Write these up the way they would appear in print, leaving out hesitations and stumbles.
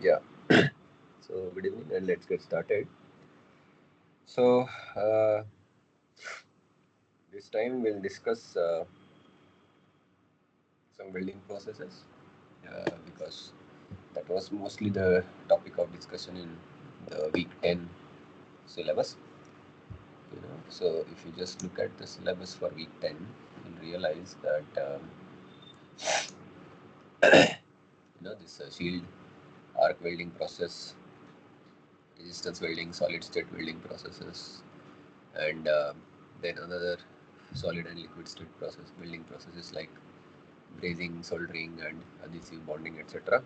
Yeah. So good evening, and let's get started. So uh, this time we'll discuss some welding processes because that was mostly the topic of discussion in the week 10 syllabus. So if you just look at the syllabus for week 10, you'll realize that this shield arc welding process, resistance welding, solid state welding processes, and then another solid and liquid state process welding processes like brazing, soldering, and adhesive bonding, etc.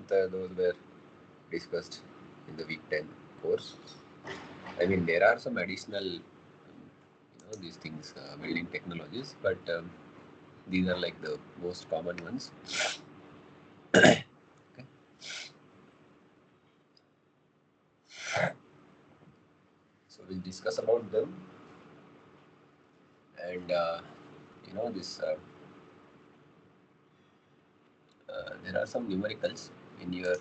Those were discussed in the week 10 course. I mean, there are some additional, these things, welding technologies, but these are like the most common ones. Okay. So we'll discuss about them, and this. There are some numericals in your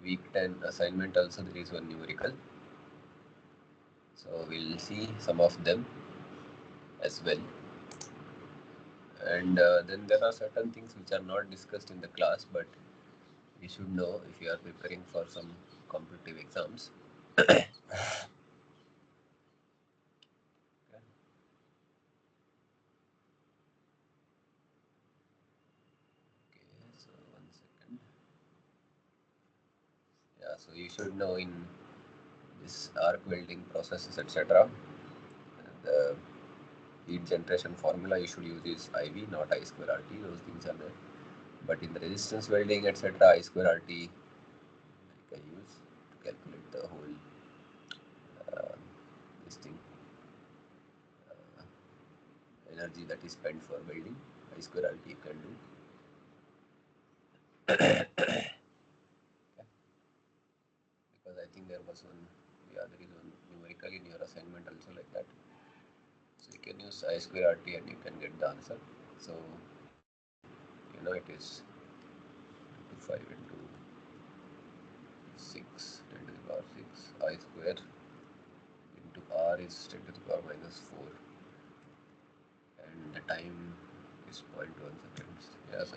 week 10 assignment. Also, there is one numerical. So we'll see some of them as well. And then there are certain things which are not discussed in the class, but you should know if you are preparing for some competitive exams. Okay. Okay, so 1 second. Yeah, so you should know in this arc welding processes, etc. The heat generation formula you should use is IV, not I square RT. Those things are there. But in the resistance welding, etc., I square RT you can use to calculate the whole uh, this thing energy that is spent for welding. I square RT you can do. Because I think there was one, yeah, there is one numerical in your assignment also like that. So you can use I square RT and you can get the answer. So it is 5 into 6, 10 to the power 6, I square into R is 10 to the power minus 4, and the time is 0.1 seconds. Yes, so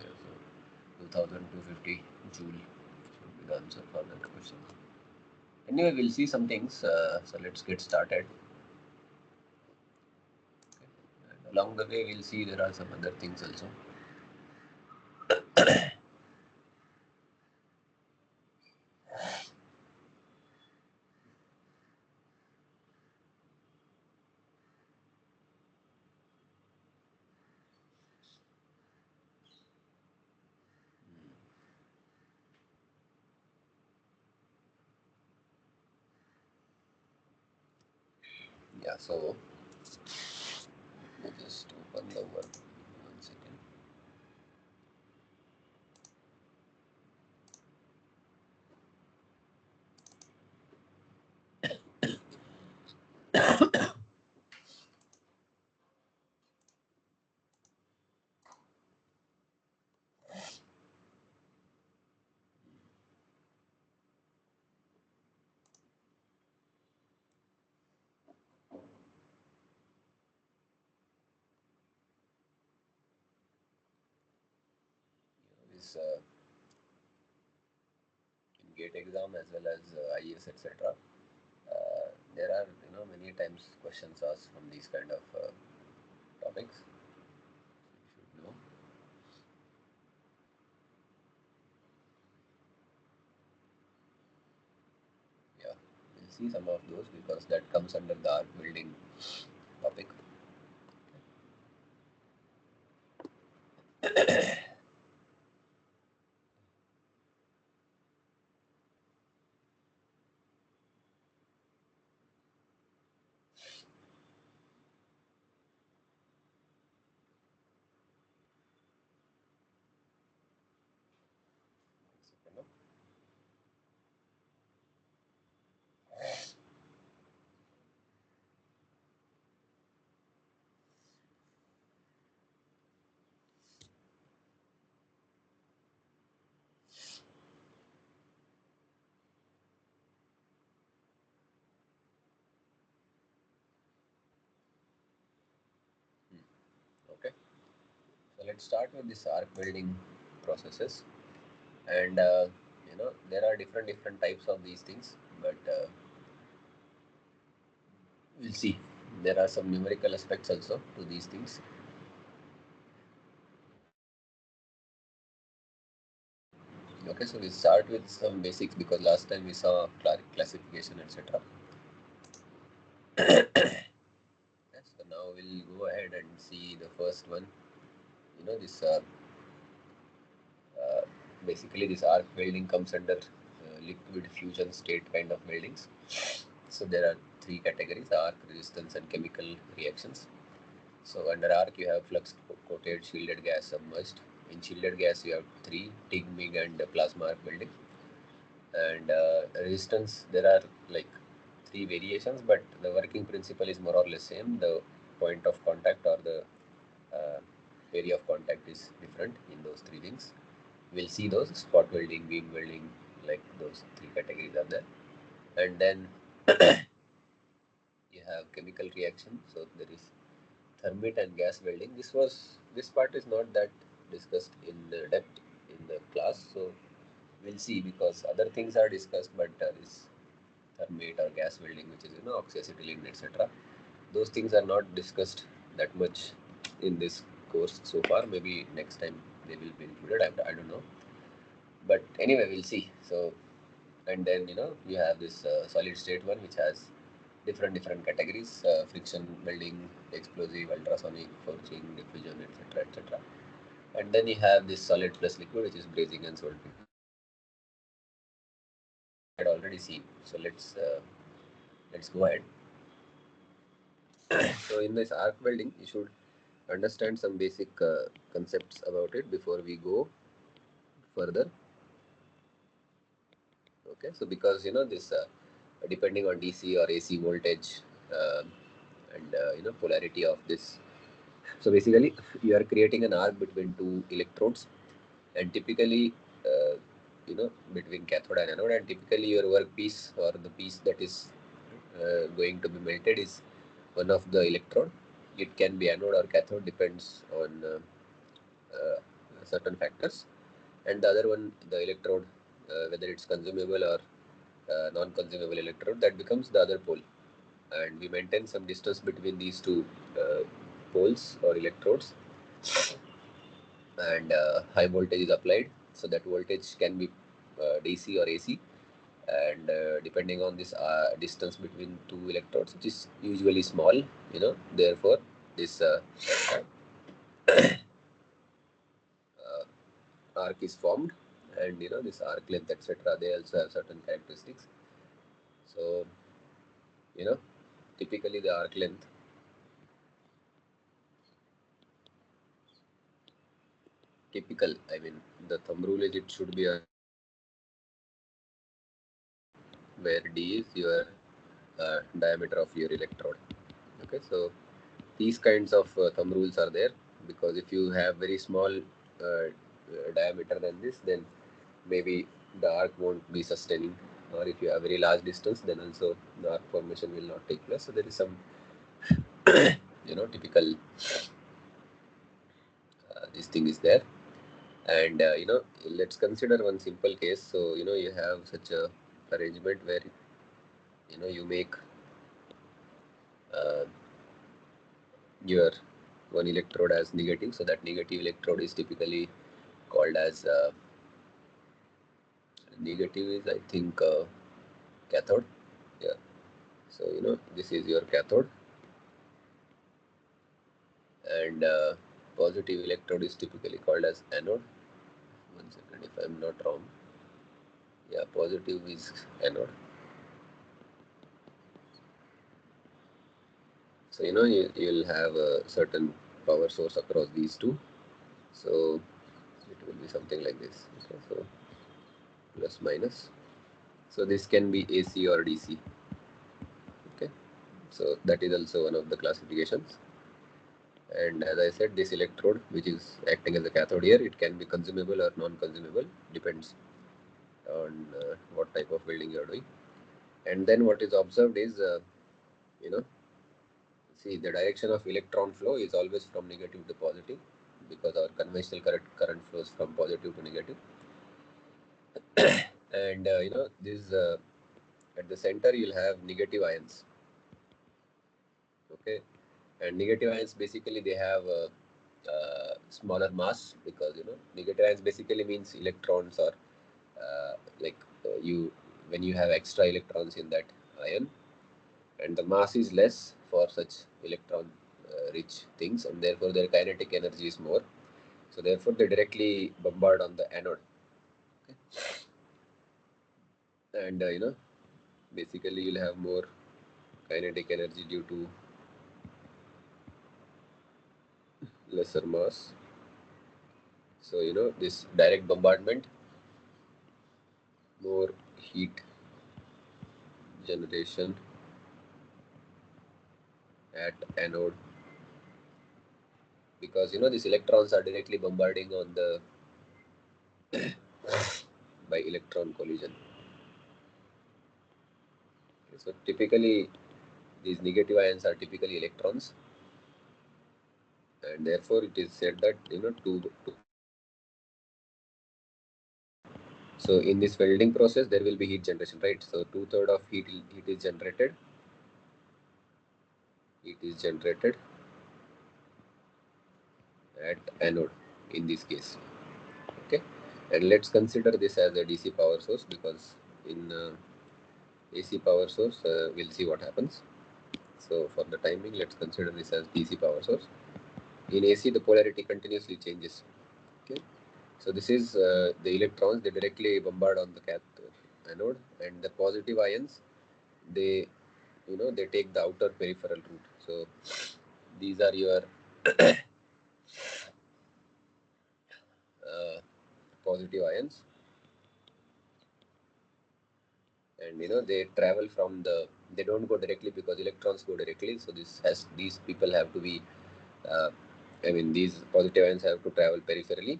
2250 joule should be the answer for that question. Anyway, we'll see some things. So let's get started. Okay. And along the way, we'll see there are some other things also. Yeah, so let me just open the work. 1 second. This in GATE exam as well as IES, etc. There are many times questions asked from these kind of topics. You should know. Yeah, we'll see some of those because that comes under the arc building topic. let's start with this arc welding processes, and there are different types of these things, but we'll see. There are some numerical aspects also to these things. Okay, so we start with some basics because last time we saw classification, etc. So now we'll go ahead and see the first one. This uh, basically this arc welding comes under liquid fusion state kind of weldings. So there are three categories: arc, resistance, and chemical reactions. So under arc you have flux coated, shielded gas, submerged. In shielded gas you have three: TIG, MIG, and plasma arc welding. And resistance, there are like three variations, but the working principle is more or less same. The point of contact or the uh, area of contact is different in those three things. We'll see those: spot welding, beam welding, like those three categories are there. And then you have chemical reaction. So there is thermit and gas welding. This part is not that discussed in depth in the class, so we'll see, because other things are discussed, but this thermate or gas welding, which is oxyacetylene, etc., those things are not discussed that much in this course so far. Maybe next time they will be included. I don't know, but anyway, we'll see. So, and then you have this solid state one, which has different categories: friction welding, explosive, ultrasonic, forging, diffusion, etc., etc. And then you have this solid plus liquid, which is brazing and soldering. I had already seen. So let's go ahead. So in this arc welding, you should understand some basic concepts about it before we go further. Okay, so because this depending on DC or AC voltage, uh, and polarity of this. So basically, you are creating an arc between two electrodes, and typically, between cathode and anode, and typically your workpiece or the piece that is going to be melted is one of the electrode. It can be anode or cathode, depends on certain factors. And the other one, the electrode, whether it's consumable or non-consumable electrode, that becomes the other pole. And we maintain some distance between these two poles or electrodes, and high voltage is applied. So that voltage can be DC or AC, and depending on this distance between two electrodes, which is usually small, therefore this arc is formed. And this arc length, etc., they also have certain characteristics. So you know typically the arc length, I mean, the thumb rule is it should be where D is your diameter of your electrode. Okay, so these kinds of thumb rules are there, because if you have very small diameter than this, then maybe the arc won't be sustaining, or if you have very large distance, then also the arc formation will not take place. So there is some typical this thing is there. And let's consider one simple case. So you have such a arrangement where you make uh, your one electrode as negative. So that negative electrode is typically called as negative is, I think, cathode. Yeah. So this is your cathode, and positive electrode is typically called as anode. One second, if I'm not wrong. Yeah, positive is anode. So you'll have a certain power source across these two. So it will be something like this. Okay, so plus minus. So this can be AC or DC. Okay, so that is also one of the classifications. And as I said, this electrode, which is acting as a cathode here, it can be consumable or non-consumable, depends on what type of welding you are doing. And then what is observed is, you know, see, the direction of electron flow is always from negative to positive. because our conventional current flows from positive to negative. And this at the center you'll have negative ions. Okay, and negative ions basically they have smaller mass, because negative ions basically means electrons, or like you when you have extra electrons in that ion, and the mass is less for such electron rich things, and therefore their kinetic energy is more, so therefore they directly bombard on the anode. Okay. And basically you'll have more kinetic energy due to lesser mass. So this direct bombardment, more heat generation at anode, because these electrons are directly bombarding on the by electron collision. Okay, so typically these negative ions are typically electrons, and therefore it is said that so in this welding process there will be heat generation, right? So 2/3 of heat is generated. Heat is generated at anode in this case. Okay, and let's consider this as a DC power source, because in AC power source we'll see what happens. So for the timing, let's consider this as DC power source. In AC, the polarity continuously changes. Okay, so this is the electrons, they directly bombard on the anode, and the positive ions, they they take the outer peripheral route. So these are your positive ions, and they travel from they don't go directly because electrons go directly. So these people have to be these positive ions have to travel peripherally,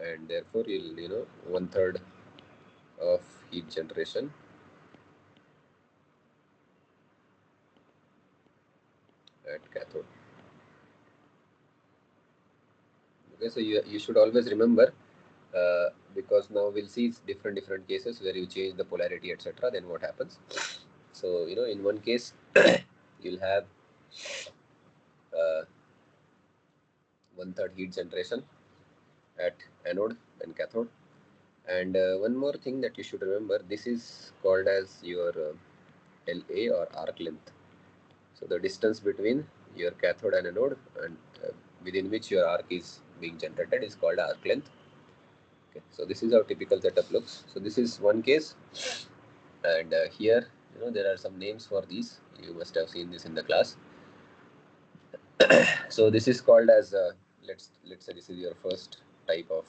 and therefore you'll 1/3 of heat generation at cathode. Okay, so you should always remember, because now we'll see different cases where you change the polarity, etc. Then what happens? So in one case you'll have 1/3 heat generation at anode and cathode. And one more thing that you should remember, this is called as your LA, or arc length. So the distance between your cathode and anode, and within which your arc is being generated, is called arc length. Okay, so this is how typical setup looks. So this is one case, and here there are some names for these. You must have seen this in the class. So this is called as let's say this is your first type of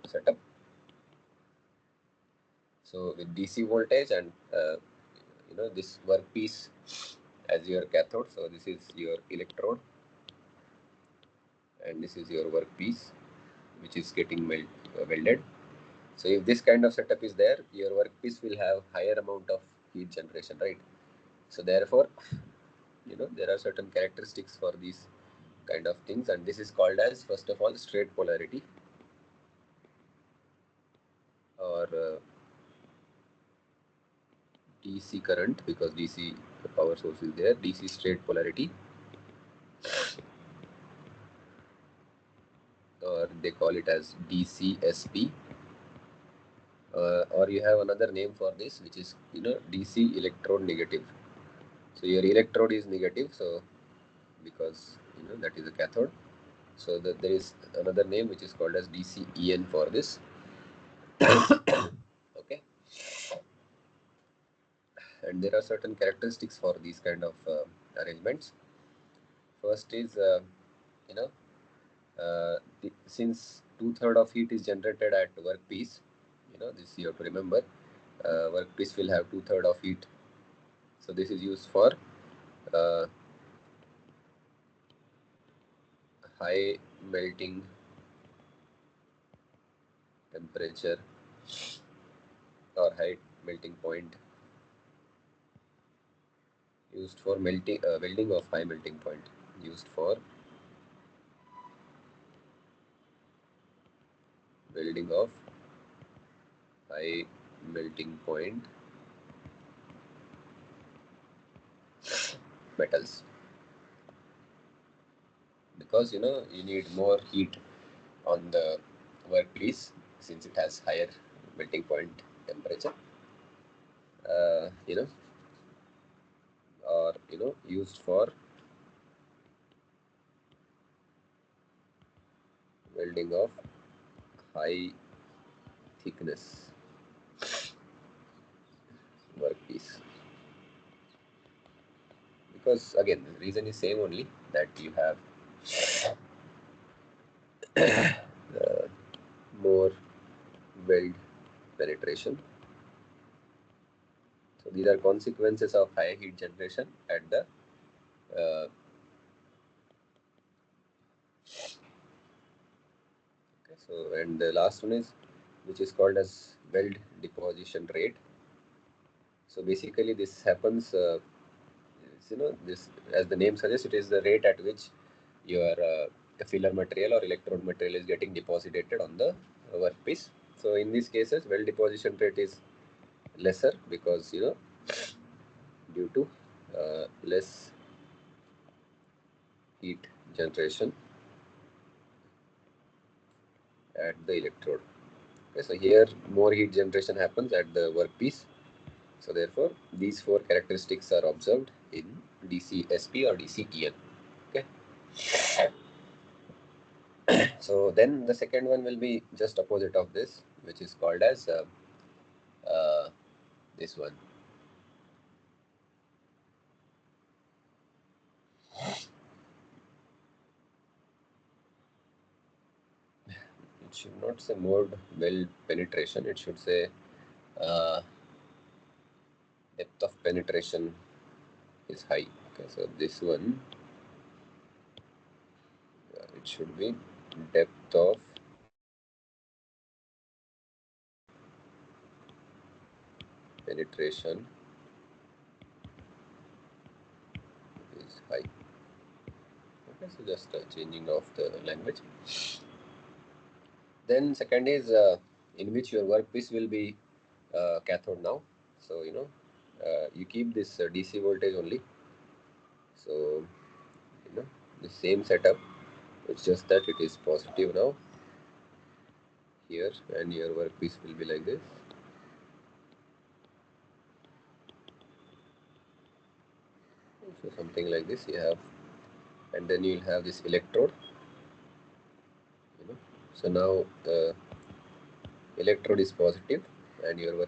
setup. So with DC voltage, and this workpiece as your cathode. So this is your electrode, and this is your workpiece which is getting welded. So if this kind of setup is there, your workpiece will have higher amount of heat generation, right? So therefore there are certain characteristics for these kind of things, and this is called as, first of all, straight polarity, or DC current, because DC power source is there. DC straight polarity, or they call it as DCSP, or you have another name for this, which is DC electrode negative. So your electrode is negative, so because that is a cathode. So there is another name which is called as DCEN for this. Okay, and there are certain characteristics for these kind of arrangements. First is you know since 2/3 of heat is generated at workpiece, this you have to remember. Workpiece will have 2/3 of heat, so this is used for high melting temperature, or high melting point, used for welding of high melting point, used for welding of high melting point metals, because you need more heat on the workpiece since it has higher melting point temperature, uh, you know or used for welding of high thickness workpiece. Because again, the reason is same only, that you have more weld penetration. So these are consequences of high heat generation at the okay. So, and the last one is, which is called as weld deposition rate. So basically this happens, this, as the name suggests, it is the rate at which your filler material or electrode material is getting deposited on the workpiece. So in these cases, weld deposition rate is lesser, because due to less heat generation at the electrode. Okay, so here more heat generation happens at the workpiece. So therefore, these four characteristics are observed in DCSP or DCEN. Okay. So then the second one will be just opposite of this, which is called as this one. It should not say more weld penetration. It should say uh, depth of penetration is high. Okay, so this one, it should be depth of penetration is high. Okay, so just changing of the language. Then second is in which your workpiece will be cathode now. So you keep this DC voltage only. So the same setup. It's just that it is positive now here, and your workpiece will be like this. So something like this you have, and then you'll have this electrode. So now electrode is positive and your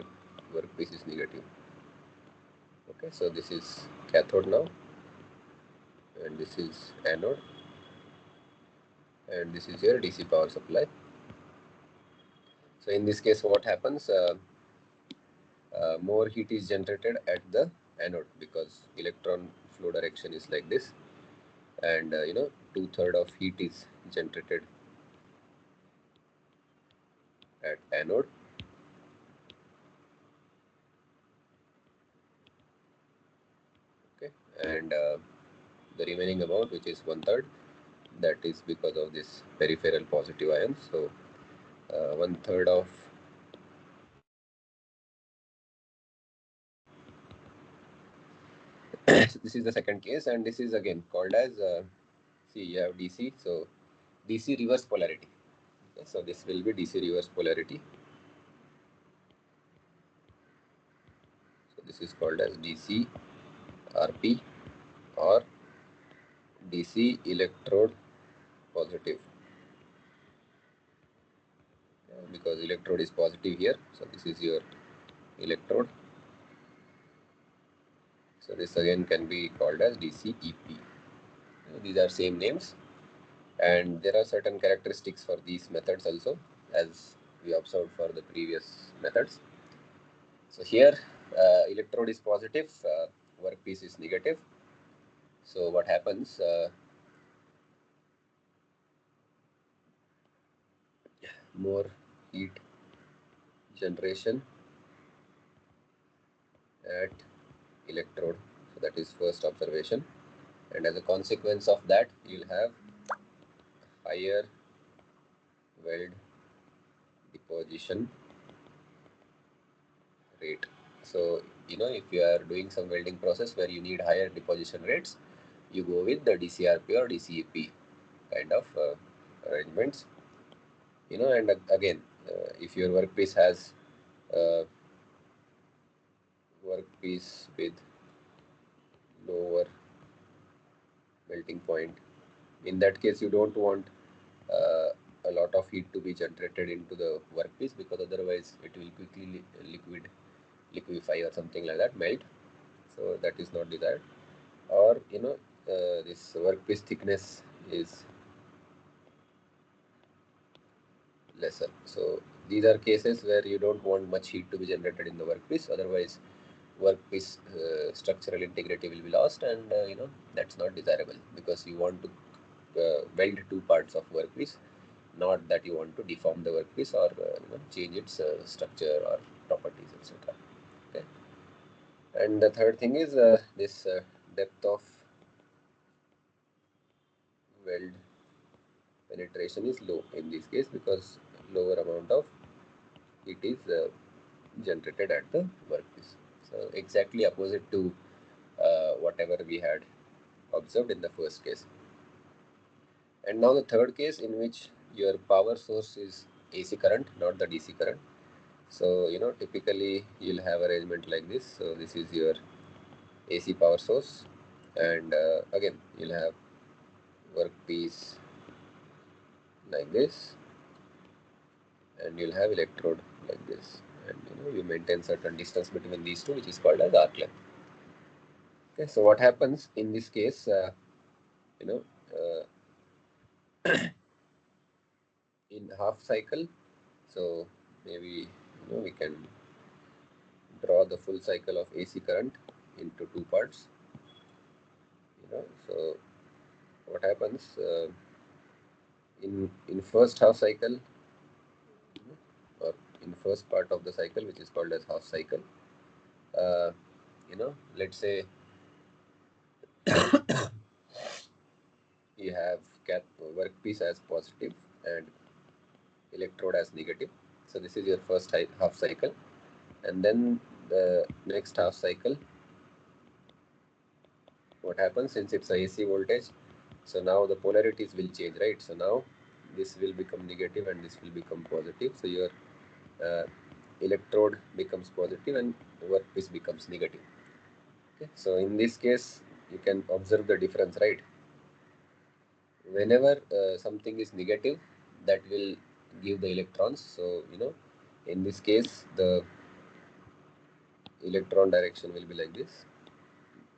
workpiece is negative. Okay, so this is cathode now, and this is anode, and this is your DC power supply. So in this case, what happens? More heat is generated at the anode, because electron flow direction is like this, and 2/3 of heat is generated at anode. Okay, and the remaining amount, which is 1/3, that is because of this peripheral positive ions. So 1/3 of this is the second case, and this is again called as see, you have DC, so DC reverse polarity. Okay, so this will be DC reverse polarity. So this is called as DC RP, or DC electrode positive, because electrode is positive here. So this is your electrode. So this again can be called as DC EP. These are same names, and there are certain characteristics for these methods also, as we observed for the previous methods. So here electrode is positive, workpiece is negative. So what happens? More heat generation at electrode. So that is first observation, and as a consequence of that, you'll have higher weld deposition rate. So, if you are doing some welding process where you need higher deposition rates, you go with the DCRP or DCEP kind of arrangements. And again, if your workpiece has uh, workpiece with lower melting point, in that case, you don't want uh, a lot of heat to be generated into the workpiece, because otherwise it will quickly liquefy or something like that, melt. So that is not desired. Or this workpiece thickness is lesser. So these are cases where you don't want much heat to be generated in the workpiece, otherwise workpiece structural integrity will be lost, and that's not desirable, because you want to weld two parts of workpiece, not that you want to deform the workpiece or change its structure or properties, etc. Okay. And the third thing is this depth of weld penetration is low in this case, because lower amount of heat is generated at the workpiece. So exactly opposite to whatever we had observed in the first case. And now the third case, in which your power source is AC current, not the DC current. So typically you'll have arrangement like this. So this is your AC power source, and again you'll have workpiece like this, and you'll have electrode like this, and you maintain certain distance between these two, which is called as arc length. Okay, so what happens in this case, you know in half cycle, so maybe we can draw the full cycle of AC current into two parts. So what happens in first half cycle, or in first part of the cycle, which is called as half cycle, uh, let's say you have workpiece as positive and electrode as negative. So this is your first half cycle, and then the next half cycle, what happens, since it's a AC voltage, so now the polarities will change, right? So now this will become negative and this will become positive. So your uh, electrode becomes positive and workpiece becomes negative. Okay. So in this case, you can observe the difference, right? Whenever something is negative, that will give the electrons. So in this case, the electron direction will be like this,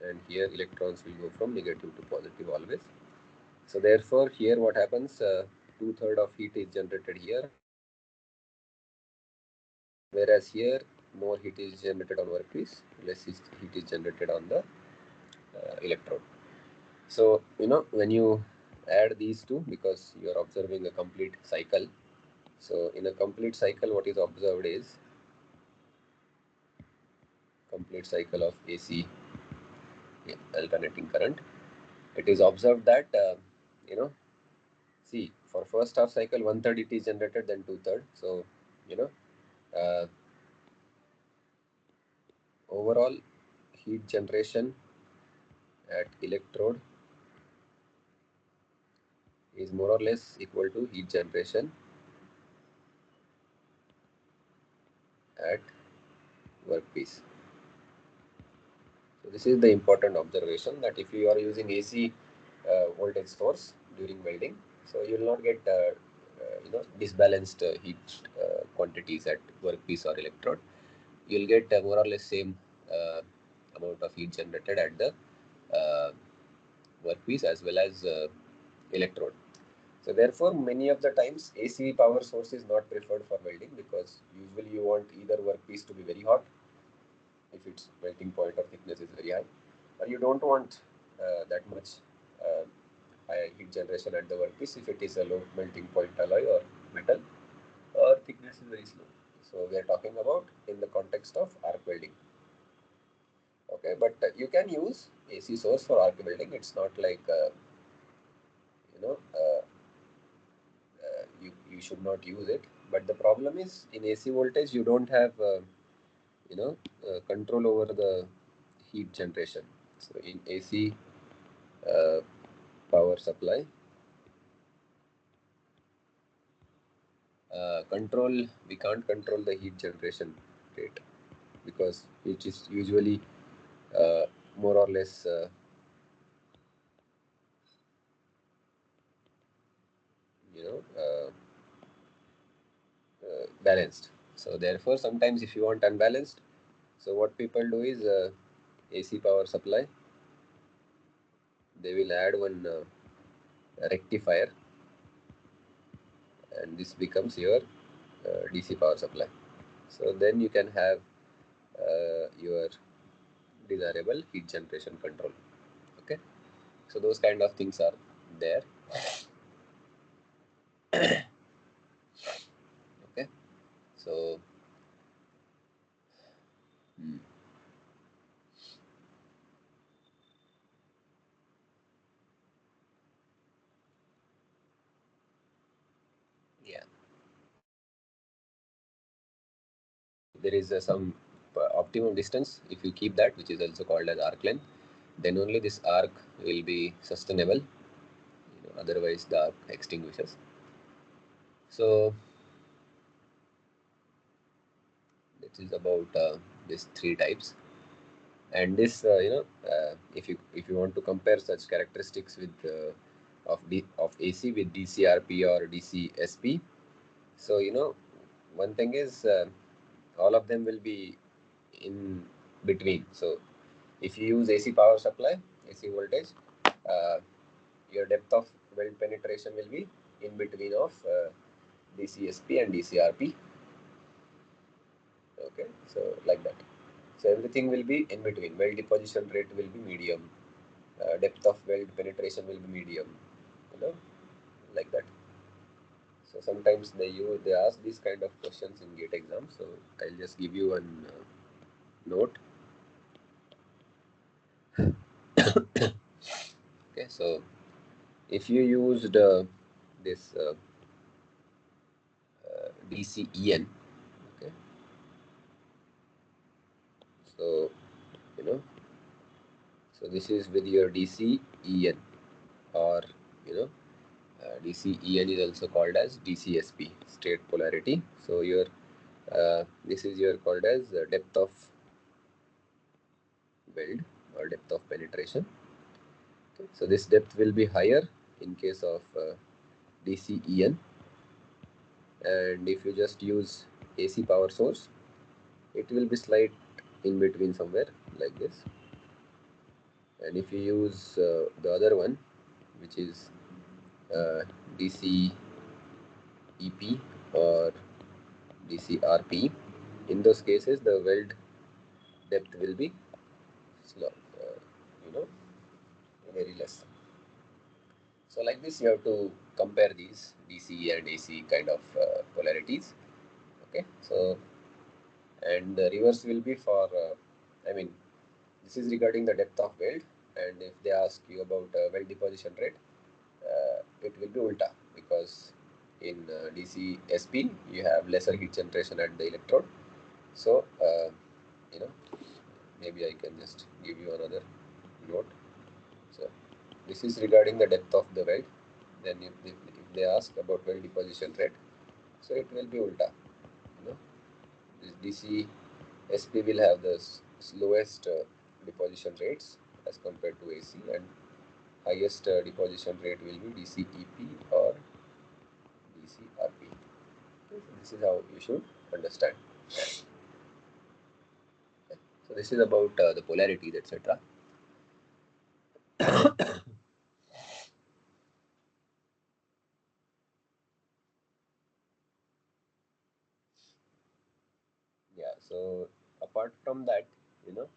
and here electrons will go from negative to positive always. So therefore here what happens, 2/3 of heat is generated here, whereas here more heat is generated on workpiece, less heat is generated on the electrode. So when you add these two, because you are observing a complete cycle, so in a complete cycle what is observed is complete cycle of AC alternating current. It is observed that see, for first half cycle 1/3 it is generated, then 2/3. So you know uh, overall heat generation at electrode is more or less equal to heat generation at workpiece. So this is the important observation, that if you are using AC voltage source during welding, so you will not get disbalanced heat quantities at workpiece or electrode. You will get more or less same uh, amount of heat generated at the uh, workpiece as well as electrode. So therefore, many of the times AC power source is not preferred for welding, because usually you want either workpiece to be very hot if its melting point or thickness is very high, or you don't want that much uh, high heat generation at the workpiece if it is a low melting point alloy or metal, or thickness is very slow. So we are talking about in the context of arc welding. Okay, but you can use AC source for arc welding. It's not like you know uh, you should not use it. But the problem is in AC voltage you don't have control over the heat generation. So in AC uh, power supply, control we can't control the heat generation rate, because it is usually uh, more or less you know uh, balanced. So therefore, sometimes if you want unbalanced, so what people do is AC power supply, they will add one rectifier, and this becomes your DC power supply. So then you can have your desirable heat generation control. Okay, so those kind of things are there. Okay, so hmm, yeah, there is some optimum distance. If you keep that, which is also called as arc length, then only this arc will be sustainable. Otherwise, the arc extinguishes. So this is about these three types. And this if you want to compare such characteristics with of AC with DCRP or DCSP, so one thing is all of them will be in between. So if you use AC power supply, AC voltage, uh, your depth of weld penetration will be in between of DCSP and DCRP. Okay, so like that. So everything will be in between. Weld deposition rate will be medium. Depth of weld penetration will be medium. You know, like that. So sometimes they ask these kind of questions in GATE exam. So I'll just give you an note. Okay, so if you used this DCEN, okay, so you know, so this is with your DCEN, or you know DCEN is also called as DCSP, straight polarity. So your this is your called as depth of weld or depth of penetration. Okay. So this depth will be higher in case of DCEN, and if you just use AC power source, it will be slight in between somewhere like this. And if you use the other one, which is DCEP or DCRP, in those cases the weld depth will be slow, you know, very less. So like this, you have to compare these DC and AC kind of polarities. Okay, so and the reverse will be for, I mean, this is regarding the depth of weld, and if they ask you about weld deposition rate, it will be ulta, because in DC SP you have lesser heat generation at the electrode. So you know maybe I can just give you another note. So this is regarding the depth of the weld. Then if they ask about weld deposition rate, so it will be ulta. You know, this DC SP will have the slowest deposition rates as compared to AC, and highest deposition rate will be DCEP or DCRP. So this is how you should understand. So this is about the polarities, etc. Yeah. So apart from that, you know,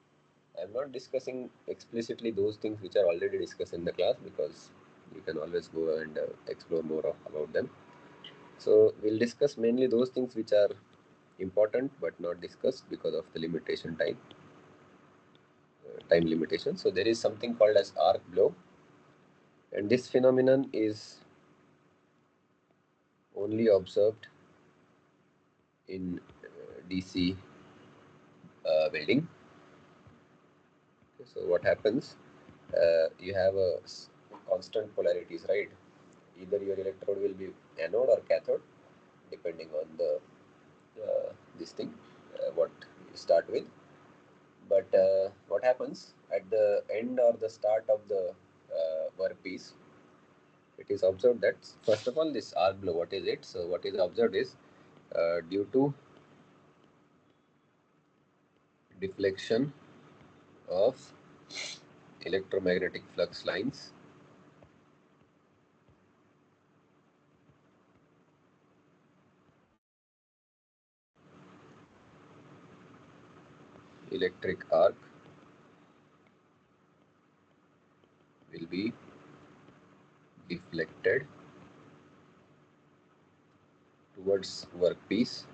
I'm not discussing explicitly those things which are already discussed in the class, because you can always go and explore more about them. So we'll discuss mainly those things which are important but not discussed because of the limitation time limitation. So there is something called as arc blow, and this phenomenon is only observed in DC welding. So what happens? You have a constant polarities, right? Either your electrode will be anode or cathode, depending on the this thing what you start with. But what happens at the end or the start of the workpiece? It is observed that first of all, this arc blow. What is it? So what is observed is due to deflection of electromagnetic flux lines, electric arc will be deflected towards workpiece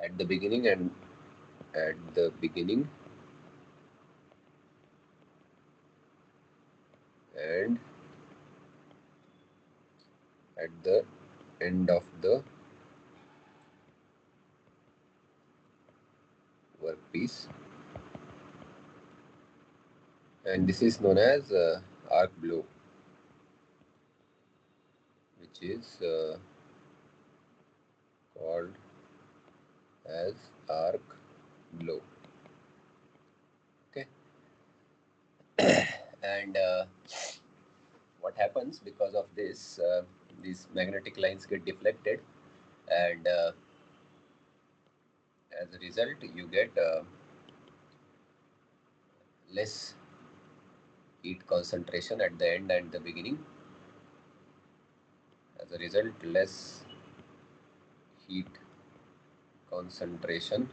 at the beginning at the beginning and at the end of the workpiece, and this is known as arc blow, which is called as arc blow. Okay, and what happens because of this? These magnetic lines get deflected, and as a result, you get less heat concentration at the end and the beginning. As a result, less heat concentration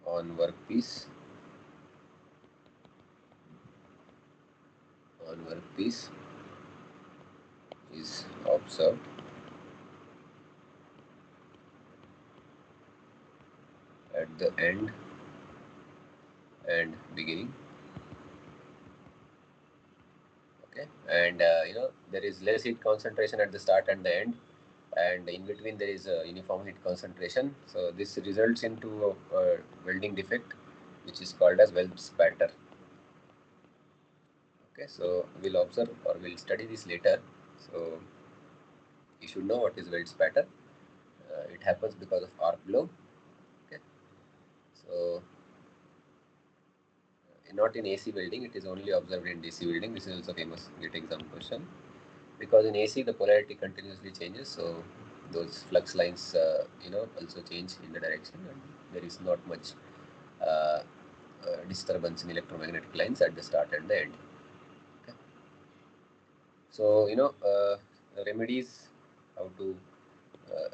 on workpiece is observed at the end and beginning. Okay, and there is less heat concentration at the start and the end, and in between there is a uniform heat concentration. So this results into a welding defect, which is called as weld spatter. Okay, so we'll observe or we'll study this later. So you should know what is weld spatter. It happens because of arc blow. Okay, so not in AC welding, it is only observed in DC welding. This is also famous GATE exam question, because in AC the polarity continuously changes, so those flux lines also change in the direction, and there is not much disturbance in electromagnetic lines at the start and the end. Okay. So remedies how to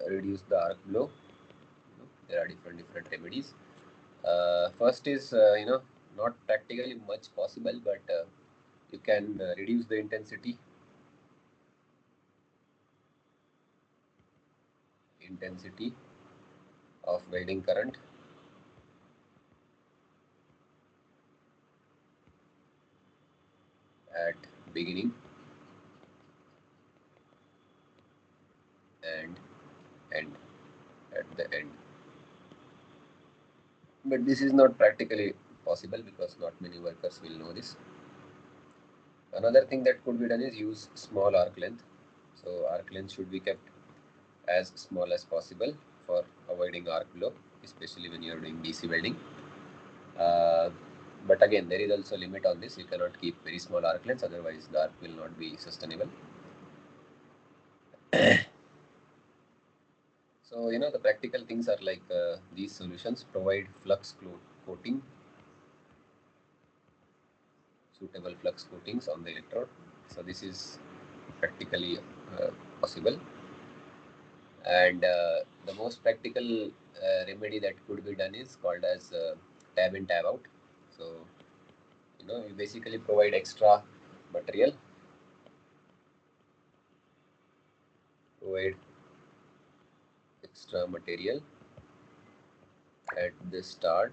reduce the arc blow. There are different remedies. First is not practically much possible, but you can reduce the intensity of welding current at beginning and end at the end. But this is not practically possible because not many workers will know this. Another thing that could be done is use small arc length. So arc length should be kept as small as possible for avoiding arc blow, especially when you are doing DC welding. But again, there is also a limit on this. You cannot keep very small arc lengths, otherwise the arc will not be sustainable. So the practical things are like these solutions provide flux coating, suitable flux coatings on the electrode. So this is practically possible. And the most practical remedy that could be done is called as tab in, tab out. So you basically provide extra material, at the start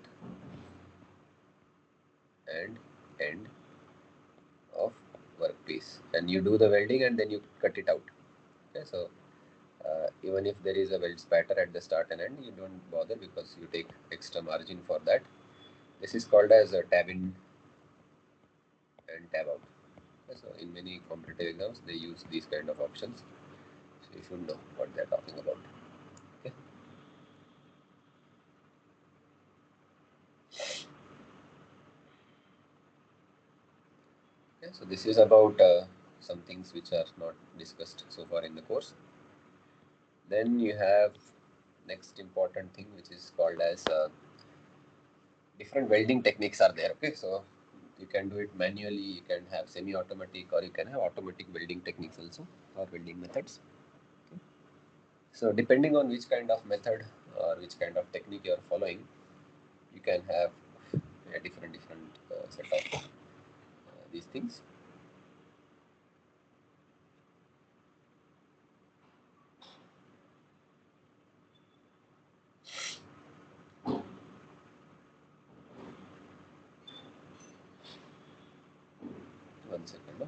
and end of workpiece, and you do the welding and then you cut it out. Okay, so even if there is a weld spatter at the start and end, you don't bother because you take extra margin for that. This is called as a tab in and tab out. Okay, so in many competitive exams, they use these kind of options. So you should know what they're talking about. Okay. Okay, so this is about some things which are not discussed so far in the course. Then you have next important thing which is called as different welding techniques are there. Okay, so you can do it manually, you can have semi-automatic, or you can have automatic welding techniques also, or welding methods. Okay. So depending on which kind of method or which kind of technique you are following, you can have a different set of these things. One second. No?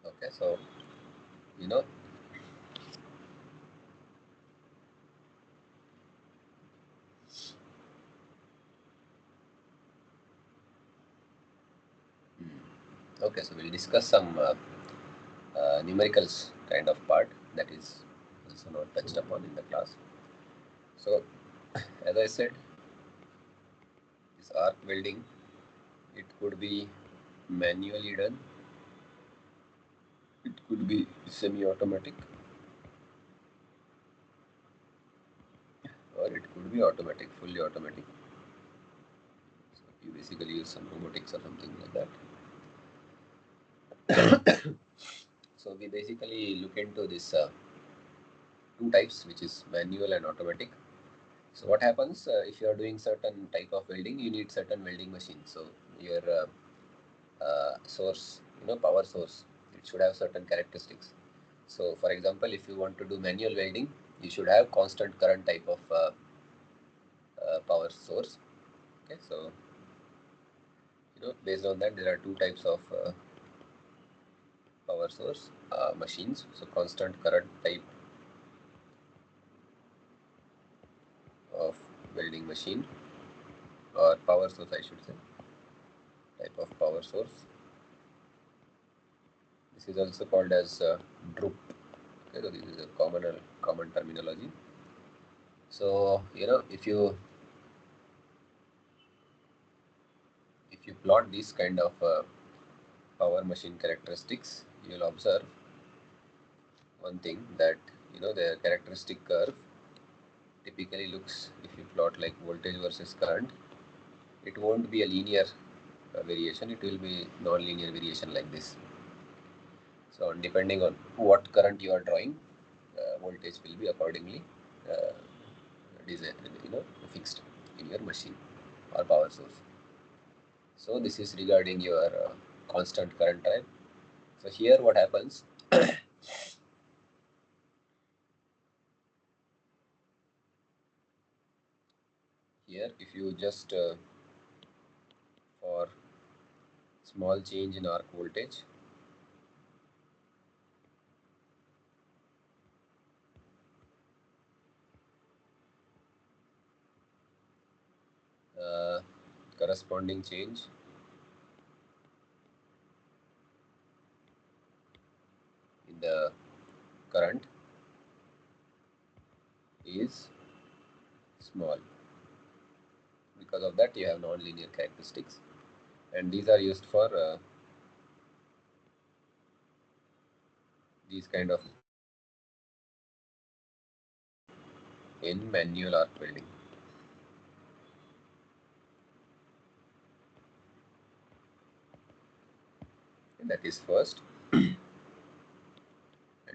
Okay, so you know okay, so we'll discuss some numericals kind of part that is also not touched upon in the class. So as I said, this arc welding, it could be manually done, it could be semi-automatic, or it could be automatic, fully automatic. So you basically use some robotics or something like that. So we basically look into this two types, which is manual and automatic. So what happens if you are doing certain type of welding, you need certain welding machine. So your source, power source, it should have certain characteristics. So for example, if you want to do manual welding, you should have constant current type of power source. Okay, so based on that, there are two types of power source machines. So constant current type of welding machine, or power source, I should say, type of power source. This is also called as DRUP. Okay, so this is a common terminology. So if you plot this kind of power machine characteristics, you'll observe one thing, that the characteristic curve typically looks, if you plot like voltage versus current, it won't be a linear variation, it will be non-linear variation like this. So depending on what current you are drawing, voltage will be accordingly uh, fixed in your machine or power source. So this is regarding your constant current type. So here what happens, here if you just for small change in arc voltage, uh, corresponding change in the current is small. Because of that, you have non-linear characteristics, and these are used for these kind of in manual arc welding. And that is first.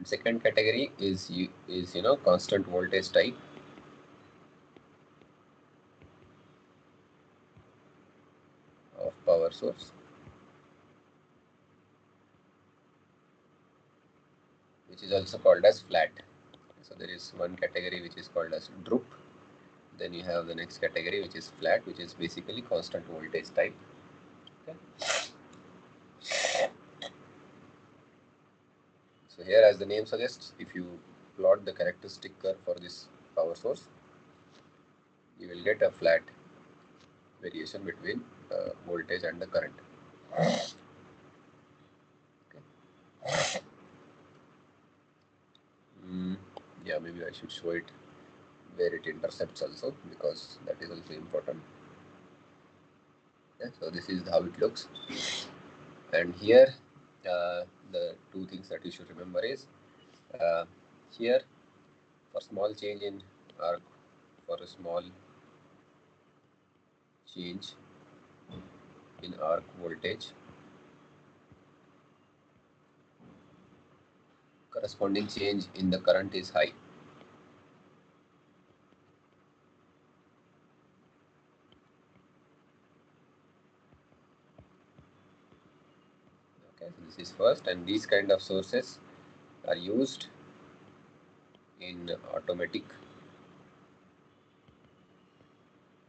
And second category is constant voltage type. Of power source, which is also called as flat. So there is one category which is called as droop. Then you have the next category which is flat, which is basically constant voltage type. Okay. So here, as the name suggests, if you plot the characteristic curve for this power source, you will get a flat variation between voltage and the current. Okay. Yeah, maybe I should show it where it intercepts also, because that is also important. Okay, so this is how it looks. And here the two things that you should remember is here, for small change in arc, for a small change in arc voltage, corresponding change in the current is high. Okay, so this is first, and these kind of sources are used in automatic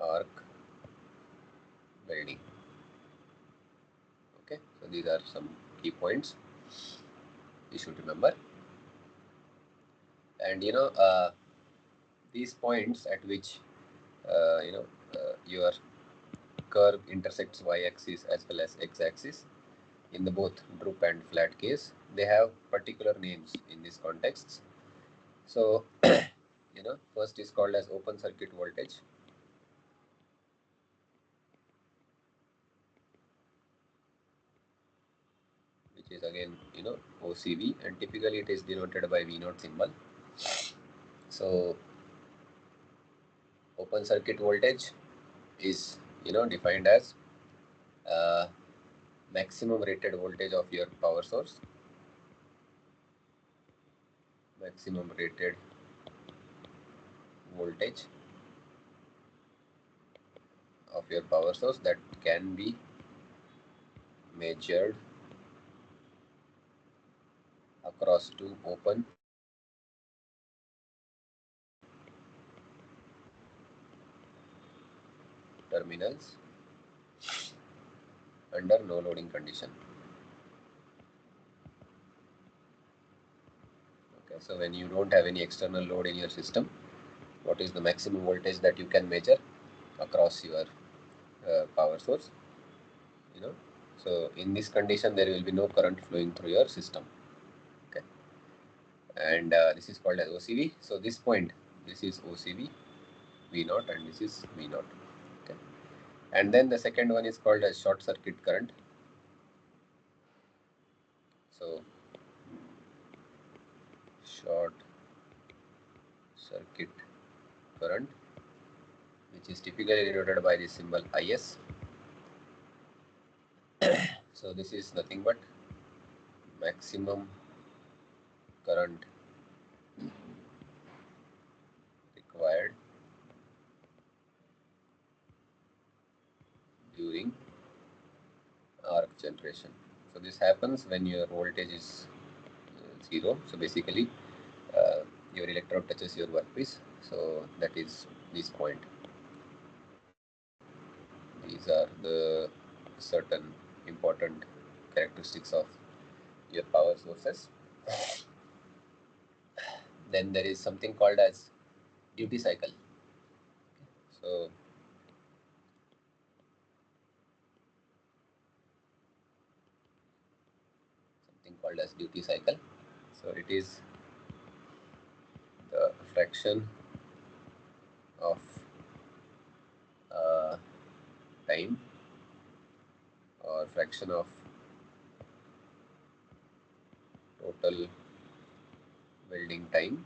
arc welding. Okay, so these are some key points you should remember. And these points at which your curve intersects y-axis as well as x-axis in the both droop and flat case, they have particular names in these contexts. So first is called as open circuit voltage. Which is again OCV, and typically it is denoted by V0 symbol. So open circuit voltage is defined as maximum rated voltage of your power source, maximum rated voltage of your power source that can be measured across two open terminals under no loading condition. Okay, so when you don't have any external load in your system, what is the maximum voltage that you can measure across your power source? So in this condition, there will be no current flowing through your system. Okay, and this is called as OCV. So this point, this is OCV, V0, and this is V0. Okay, and then the second one is called as short circuit current. So short circuit current, which is typically denoted by the symbol IS. So this is nothing but maximum current required during arc generation. So this happens when your voltage is 0. So basically your electrode touches your workpiece. So that is this point. These are the certain important characteristics of your power sources. Then there is something called as duty cycle. So something called as duty cycle. So it is the fraction of time or fraction of total welding time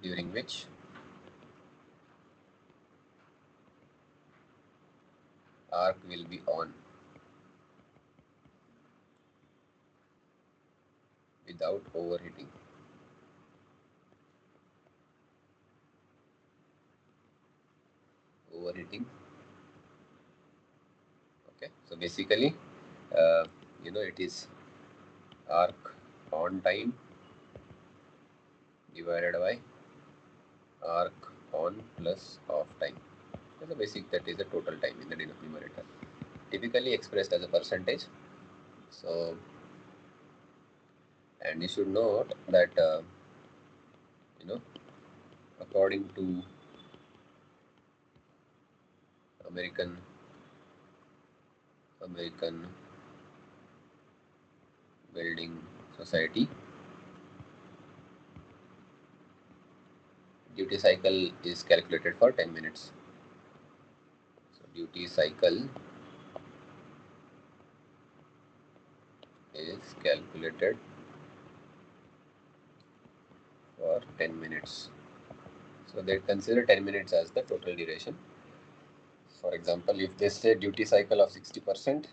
during which arc will be on. without overheating. Okay, so basically it is arc on time divided by arc on plus off time. So the basic, that is the total time in the numerator, typically expressed as a percentage. So, and you should note that according to American Welding Society, duty cycle is calculated for 10 minutes. So duty cycle is calculated for 10 minutes. So they consider 10 minutes as the total duration. For example, if they say duty cycle of 60%,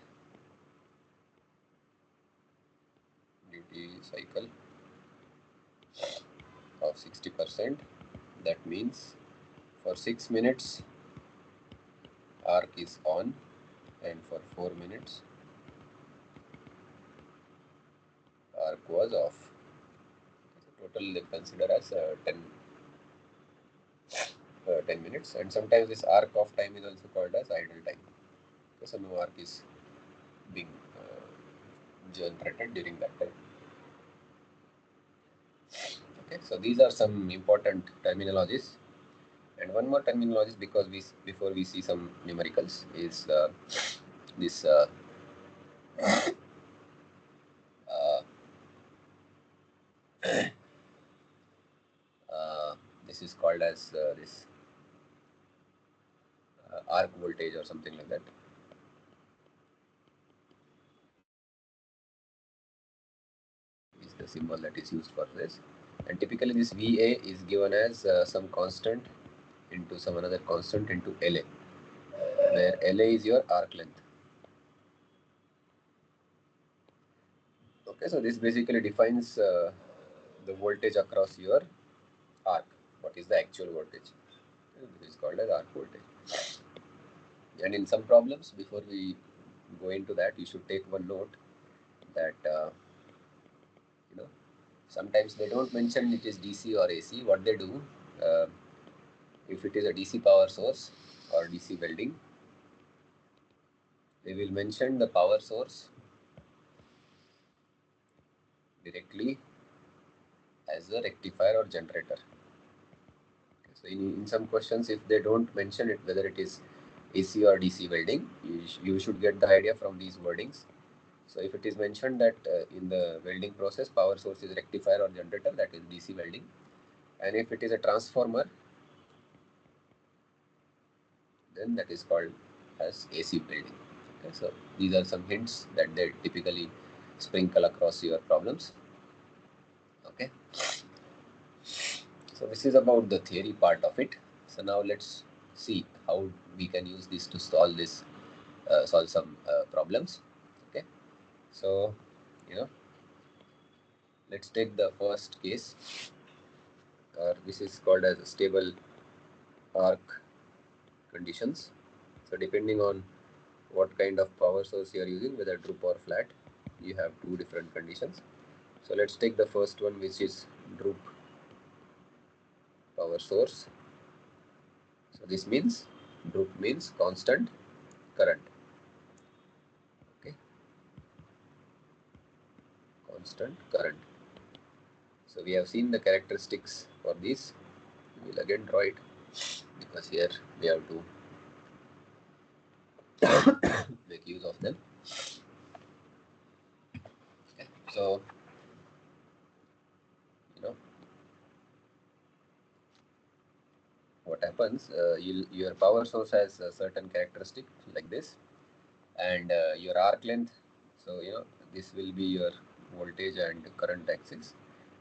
duty cycle of 60%, that means for 6 minutes arc is on, and for 4 minutes arc was off. So total they consider as 10 minutes, and sometimes this arc of time is also called as idle time, because no arc is being generated during that time. Okay, so these are some important terminologies. And one more terminology, because before we see some numericals, is this this is called as this arc voltage or something like that. Is the symbol that is used for this, and typically this VA is given as some constant into some another constant into LA, where LA is your arc length. Okay, so this basically defines the voltage across your arc. What is the actual voltage? This is called as arc voltage. And in some problems, before we go into that, you should take one note that sometimes they don't mention it is DC or AC. What they do, if it is a DC power source or DC welding, they will mention the power source directly as a rectifier or generator. Okay, so in some questions, if they don't mention it, whether it is AC or DC welding, you should get the idea from these wordings. So if it is mentioned that in the welding process, power source is rectifier or generator, that is DC welding. And if it is a transformer, then that is called as AC welding. Okay, so these are some hints that they typically sprinkle across your problems. Okay, so this is about the theory part of it. So now let's see how we can use this to solve some problems. Okay, so let's take the first case. This is called as stable arc conditions. So depending on what kind of power source you are using, whether droop or flat, you have two different conditions. So let's take the first one, which is droop power source. So this means droop means constant current. Okay, constant current. So we have seen the characteristics for this. We will again draw it, because here we have to make use of them. Okay. So what happens, your power source has a certain characteristic like this, and your arc length, so this will be your voltage and current axis,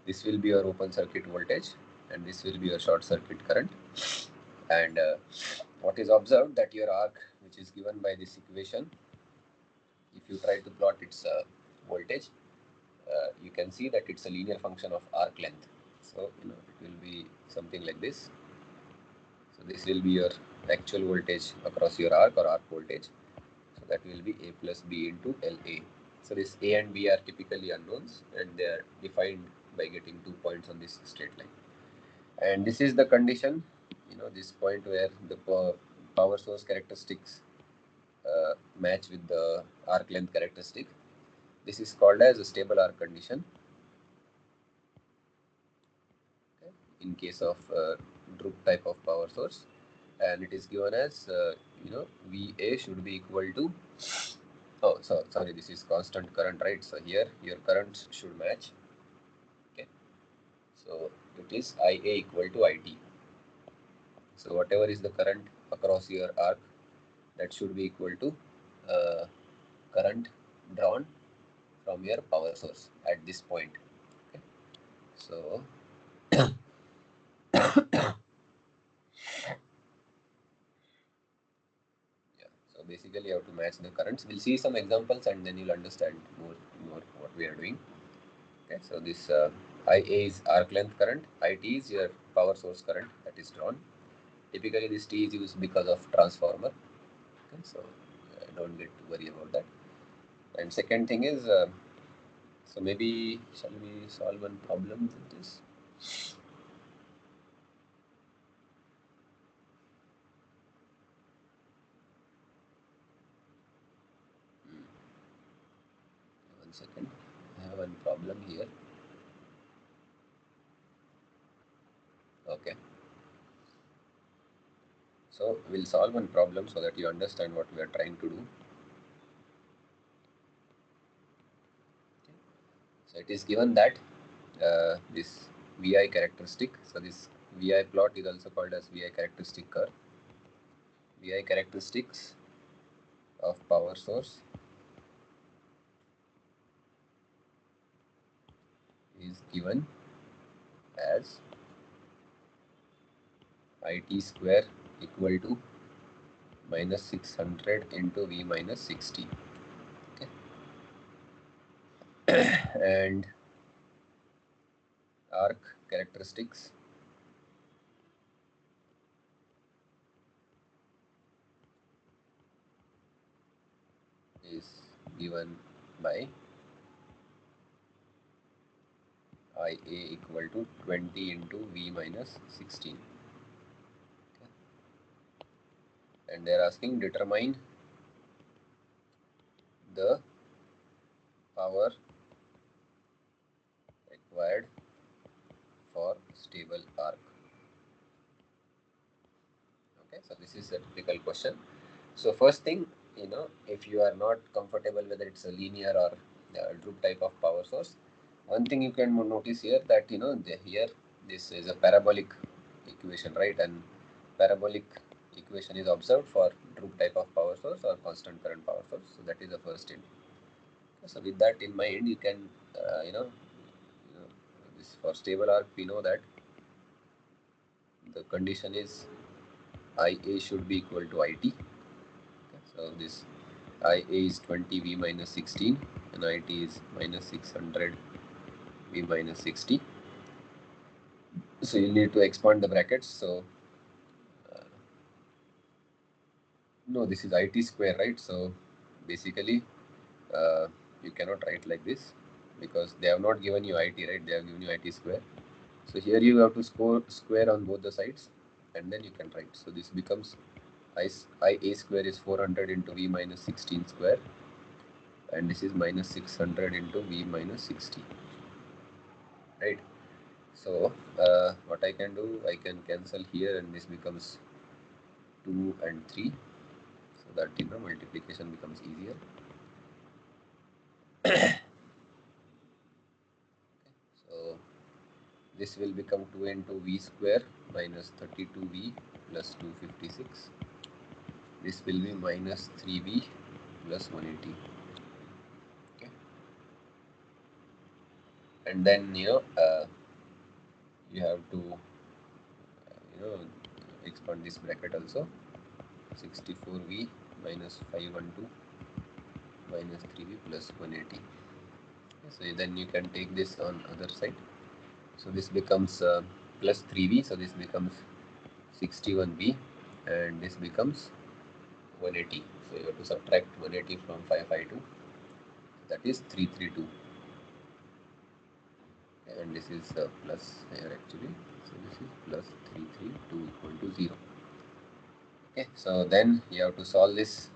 this will be your open circuit voltage, and this will be your short circuit current. And what is observed, that your arc, which is given by this equation, if you try to plot its voltage, you can see that it's a linear function of arc length. So it will be something like this. So this will be your actual voltage across your arc or arc voltage. So that will be A plus B into LA. So this A and B are typically unknowns, and they are defined by getting 2 points on this straight line. And this is the condition, this point where the power source characteristics match with the arc length characteristic. This is called as a stable arc condition. Okay, in case of Drup type of power source, and it is given as VA should be equal to, oh so sorry, this is constant current, right? So here your currents should match. Okay, so it is IA equal to IT. So whatever is the current across your arc, that should be equal to current drawn from your power source at this point. Okay. So yeah, so basically you have to match the currents. We'll see some examples and then you'll understand more what we are doing. Okay, so this IA is arc length current, IT is your power source current that is drawn. Typically this T is used because of transformer. Okay, so don't get to worry about that. And second thing is, so maybe shall we solve one problem with this? One second, I have one problem here. Okay, so we'll solve one problem so that you understand what we are trying to do. Okay. So it is given that this VI characteristic, so this VI plot is also called as VI characteristic curve. VI characteristics of power source is given as IT square equal to minus 600 into V minus 60. Okay. And arc characteristics is given by IA equal to 20 into V minus 16. Okay. And they are asking determine the power required for stable arc. Okay, so this is a typical question. So first thing, if you are not comfortable whether it's a linear or Drup type of power source, one thing you can notice here that here this is a parabolic equation, right? And parabolic equation is observed for Drup type of power source or constant current power source. So that is the first hint. So with that in mind, you can this for stable arc we know that the condition is IA should be equal to IT. Okay, so this IA is 20 V minus 16 and IT is minus 600 V minus 60. So you need to expand the brackets. So no, this is IT square, right? So basically you cannot write like this because they have not given you IT, right? They have given you IT square. So here you have to square on both the sides and then you can write. So this becomes IA square is 400 into V minus 16 square, and this is minus 600 into V minus 60, right? So what I can do, I can cancel here and this becomes 2 and 3, so that multiplication becomes easier. So this will become 2 into V square minus 32V plus 256. This will be minus 3V plus 180. Okay. And then you have to expand this bracket also. 64V minus 512 minus 3V plus 180. So then you can take this on other side. So this becomes plus 3v. So this becomes 61b, and this becomes 180. So you have to subtract 180 from 552. That is 332. And this is plus here actually. So this is plus 332 equal to 0. Okay. So then you have to solve this.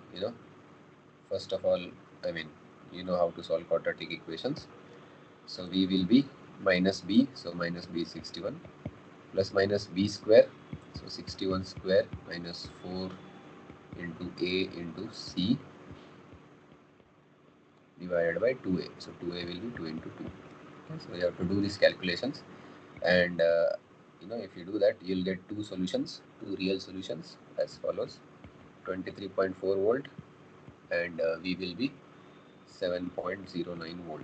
First of all, I mean, you know how to solve quadratic equations. So v will be minus b. So minus b is 61 plus minus b square. So 61 square minus 4 into a into c divided by 2a. So 2a will be 2 into 2. Okay, so you have to do these calculations, and if you do that, you'll get two real solutions as follows: 23.4 volt, and v will be 7.09 volt.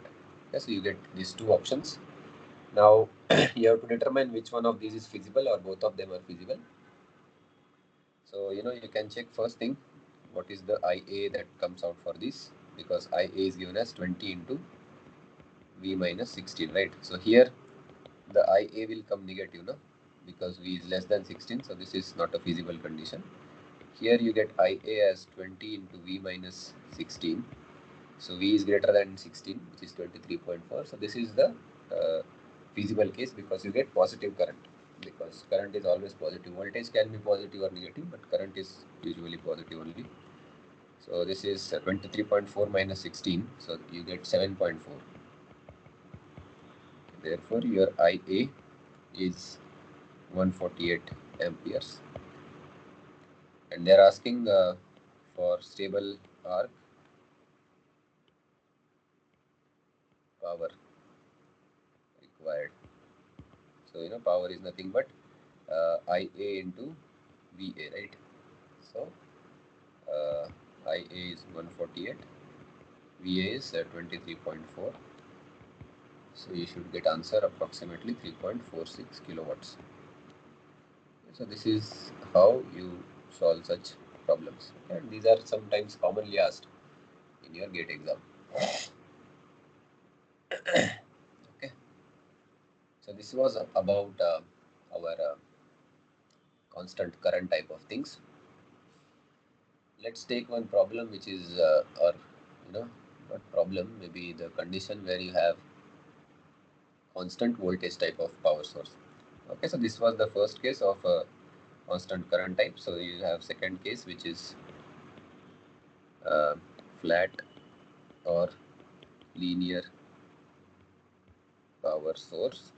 Okay, so you get these two options. Now you have to determine which one of these is feasible or both of them are feasible. So you can check first thing, what is the IA that comes out for this, because IA is given as 20 into V minus 16, right? So here the IA will come negative, no? Because V is less than 16, so this is not a feasible condition. Here you get IA as 20 into V minus 16. So V is greater than 16, which is 23.4. So this is the feasible case because you get positive current. Because current is always positive. Voltage can be positive or negative, but current is usually positive only. So this is 23.4 minus 16. So you get 7.4. Therefore, your IA is 148 amperes. And they're asking for stable arc power required. So power is nothing but IA into VA, right? So IA is 148, VA is 23.4. So you should get answer approximately 3.46 kilowatts. So this is how you solve such problems. And these are sometimes commonly asked in your GATE exam. Okay. So this was about our constant current type of things. Let's take one problem which is or not problem, maybe the condition where you have constant voltage type of power source. Okay, so this was the first case of constant current type. So you have second case, which is flat or linear power source,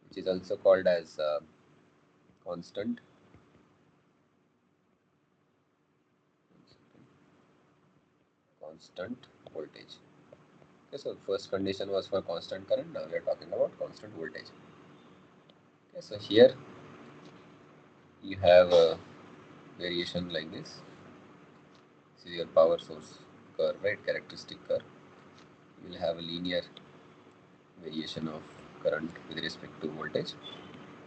which is also called as constant voltage. Okay, so first condition was for constant current. Now we are talking about constant voltage. Okay, so here you have a variation like this. This is your power source curve, right? Characteristic curve. You will have a linear variation of current with respect to voltage.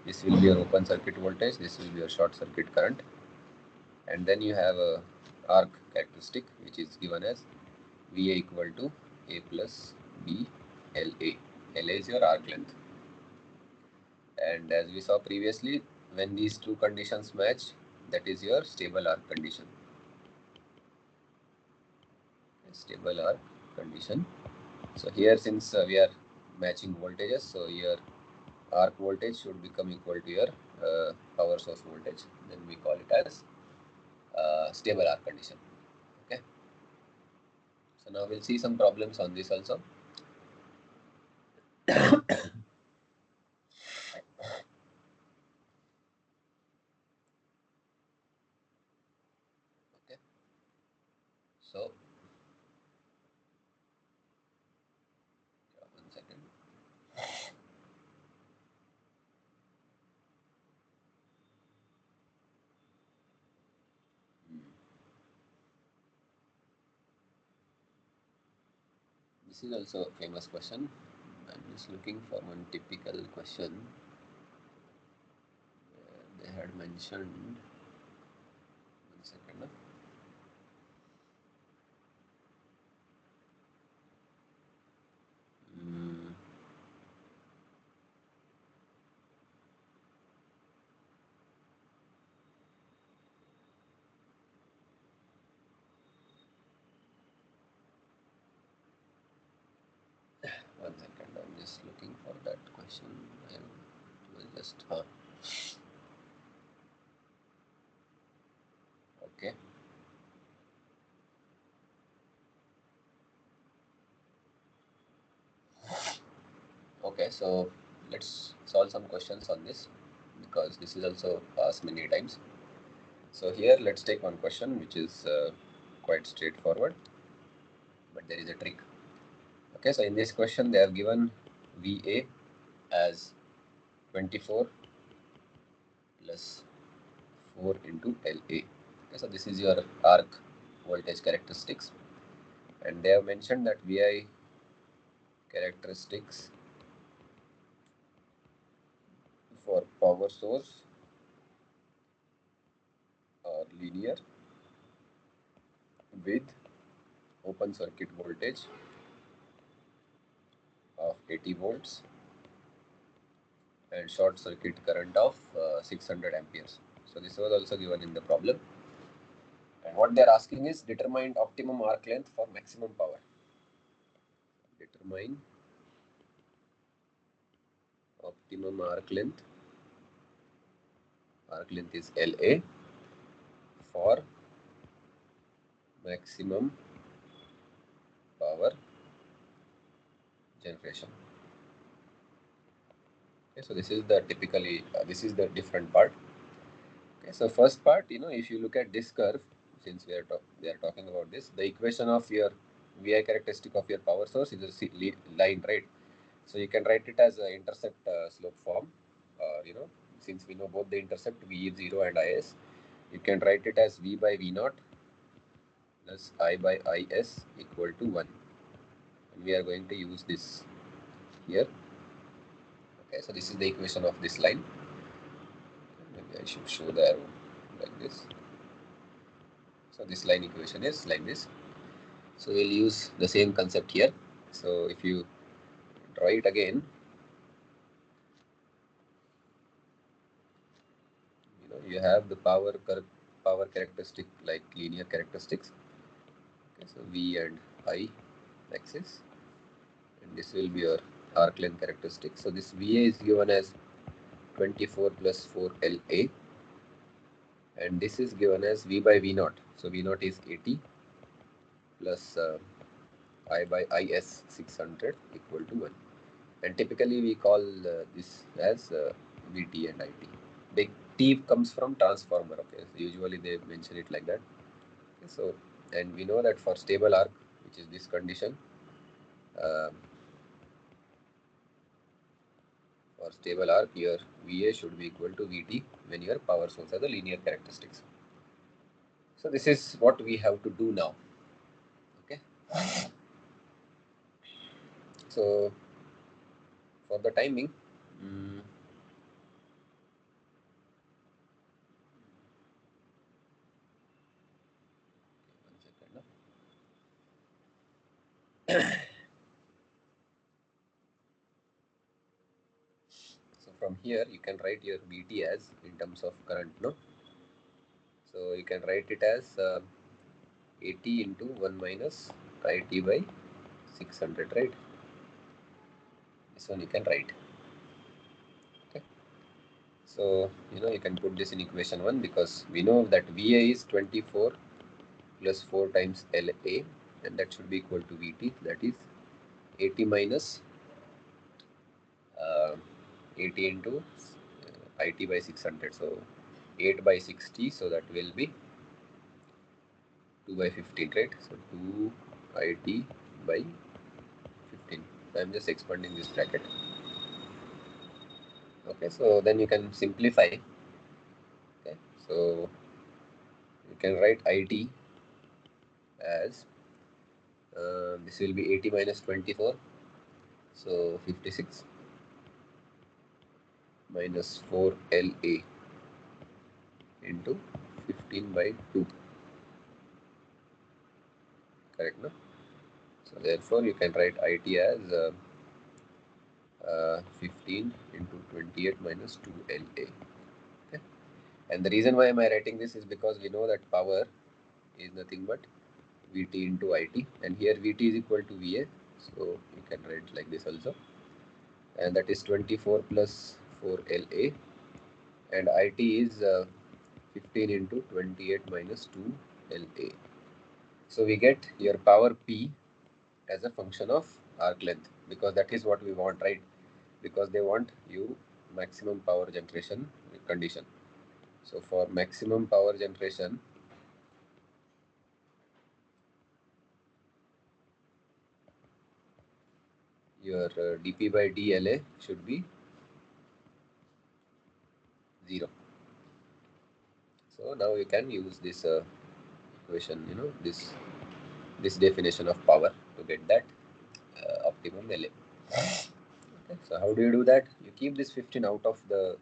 This will be your open circuit voltage. This will be your short circuit current. And then you have a arc characteristic, which is given as VA equal to A plus B LA. LA is your arc length. And as we saw previously, when these two conditions match, that is your stable arc condition. Stable arc condition. So here, since we are matching voltages, so your arc voltage should become equal to your power source voltage. Then we call it as stable arc condition. Okay. So now we'll see some problems on this also. Okay. So one second. This is also a famous question. I'm just looking for one typical question. They had mentioned, one second. looking for that question. I will just okay. Okay, so let's solve some questions on this because this is also asked many times. So here let's take one question which is quite straightforward, but there is a trick. Okay, so in this question they have given VA as 24 plus 4 into LA. Okay, so this is your arc voltage characteristics, and they have mentioned that VI characteristics for power source are linear with open circuit voltage of 80 volts and short circuit current of 600 amperes. So this was also given in the problem. And what they are asking is determine optimum arc length for maximum power. Determine optimum arc length. Arc length is LA for maximum power generation. Okay, so this is the typically this is the different part. Okay, so first part, if you look at this curve, since we are talking about this, the equation of your VI characteristic of your power source is a line, right? So you can write it as an intercept slope form, since we know both the intercept V0 and IS, you can write it as V by V0 plus I by IS equal to 1. And we are going to use this here. Okay, so this is the equation of this line. Maybe I should show the arrow like this. So this line equation is like this. So we'll use the same concept here. So if you draw it again, you have the power characteristic like linear characteristics. Okay, so V and I axis, and this will be your arc length characteristic. So this VA is given as 24 plus 4 LA, and this is given as V by V0. So V0 is 80 plus I by IS 600 equal to 1. And typically we call this as VT and IT. The T comes from transformer. Okay, so usually they mention it like that. Okay, so, and we know that for stable arc, which is this condition, uh, for stable arc, your VA should be equal to VT when your power source has the linear characteristics. So this is what we have to do now. Okay. So for the timing, one second. So from here you can write your VT as in terms of current, no? So you can write it as 80 into 1 minus IT by 600, right? This one you can write. Okay. So you can put this in equation 1 because we know that VA is 24 plus 4 times LA, and that should be equal to VT, that is 80 minus 80 into IT by 600, so 8 by 60, so that will be 2 by 15, right? So 2 IT by 15. So I'm just expanding this bracket. Okay, so then you can simplify. Okay, so you can write IT as this will be 80 minus 24, so 56 minus 4 LA into 15 by 2. Correct, no? So therefore you can write IT as 15 into 28 minus 2 LA. Okay. And the reason why am I writing this is because we know that power is nothing but VT into IT, and here VT is equal to VA, so you can write like this also. and that is 24 plus 4 LA, and IT is 15 into 28 minus 2 LA. So we get your power P as a function of arc length, because that is what we want, right? Because they want you maximum power generation condition. So for maximum power generation, your dP by dLA should be 0. So now you can use this equation, this definition of power to get that optimum LA. Okay, so how do you do that? You keep this 15 out of the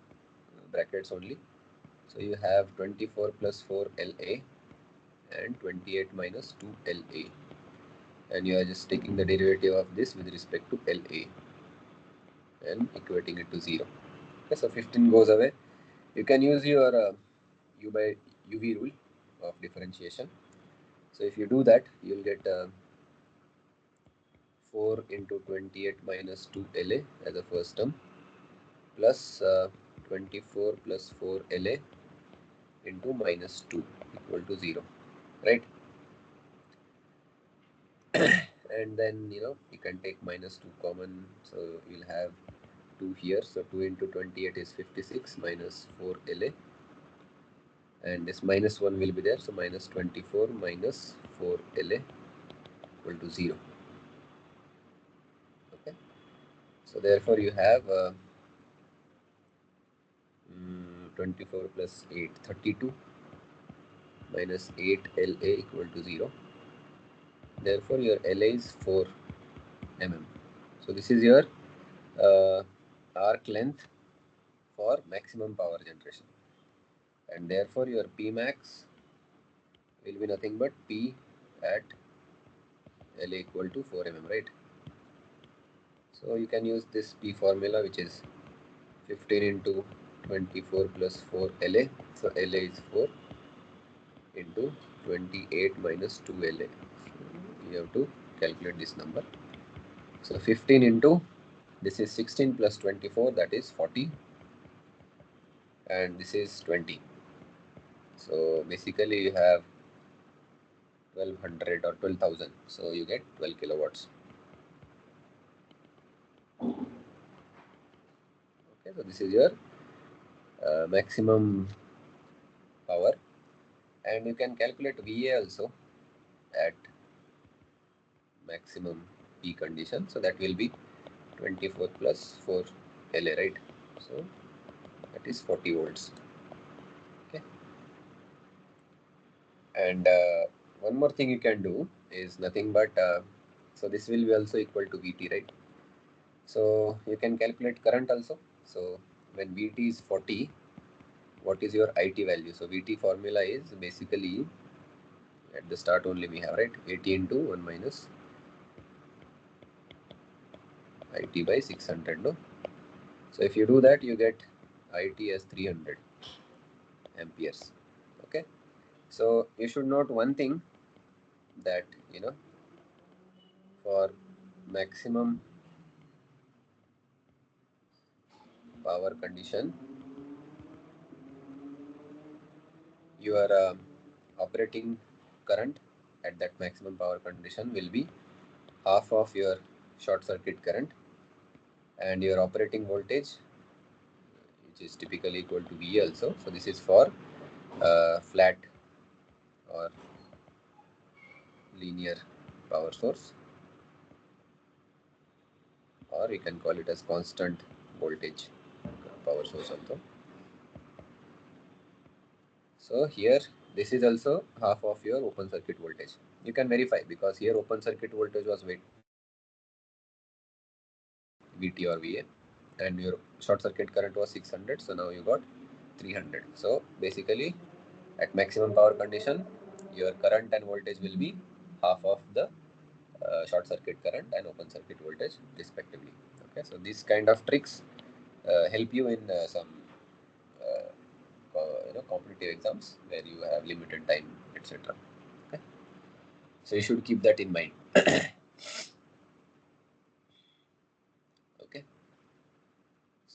brackets only. So you have 24 plus 4 LA and 28 minus 2 LA, and you are just taking the derivative of this with respect to LA and equating it to 0. Okay, so 15 goes away. You can use your U by UV rule of differentiation. So if you do that, you'll get 4 into 28 minus 2 LA as a first term, plus 24 plus 4 LA into minus 2 equal to 0, right? And then you can take minus 2 common, so you'll have 2 here. So 2 into 28 is 56 minus 4 LA, and this minus 1 will be there, so minus 24 minus 4 LA equal to 0. Okay, so therefore you have 24 plus 8, 32 minus 8 LA equal to 0. Therefore your LA is 4 mm. So this is your arc length for maximum power generation, and therefore your P max will be nothing but P at LA equal to 4 mm, right? So you can use this P formula, which is 15 into 24 plus 4 LA. So LA is 4 into 28 minus 2 LA. So you have to calculate this number. So 15 into, this is 16 plus 24, that is 40, and this is 20. So basically you have 1200 or 12,000. So you get 12 kilowatts. Okay, so this is your maximum power, and you can calculate VA also at maximum P condition. So that will be 24 plus 4 LA, right? So that is 40 volts. Okay, and one more thing you can do is nothing but so this will be also equal to VT, right? So you can calculate current also. So when VT is 40, what is your IT value? So VT formula is basically, at the start only we have, right, 80 into 1 minus IT by 600, no? So if you do that, you get IT as 300 amperes. Okay, so you should note one thing, that for maximum power condition, your operating current at that maximum power condition will be half of your short circuit current, and your operating voltage, which is typically equal to V also. So this is for flat or linear power source, or you can call it as constant voltage power source also. So here this is also half of your open circuit voltage. You can verify, because here open circuit voltage was VT or VA, and your short circuit current was 600, so now you got 300. So basically at maximum power condition, your current and voltage will be half of the short circuit current and open circuit voltage respectively. Okay, so these kind of tricks help you in some competitive exams where you have limited time, etc. Okay, so you should keep that in mind. Okay,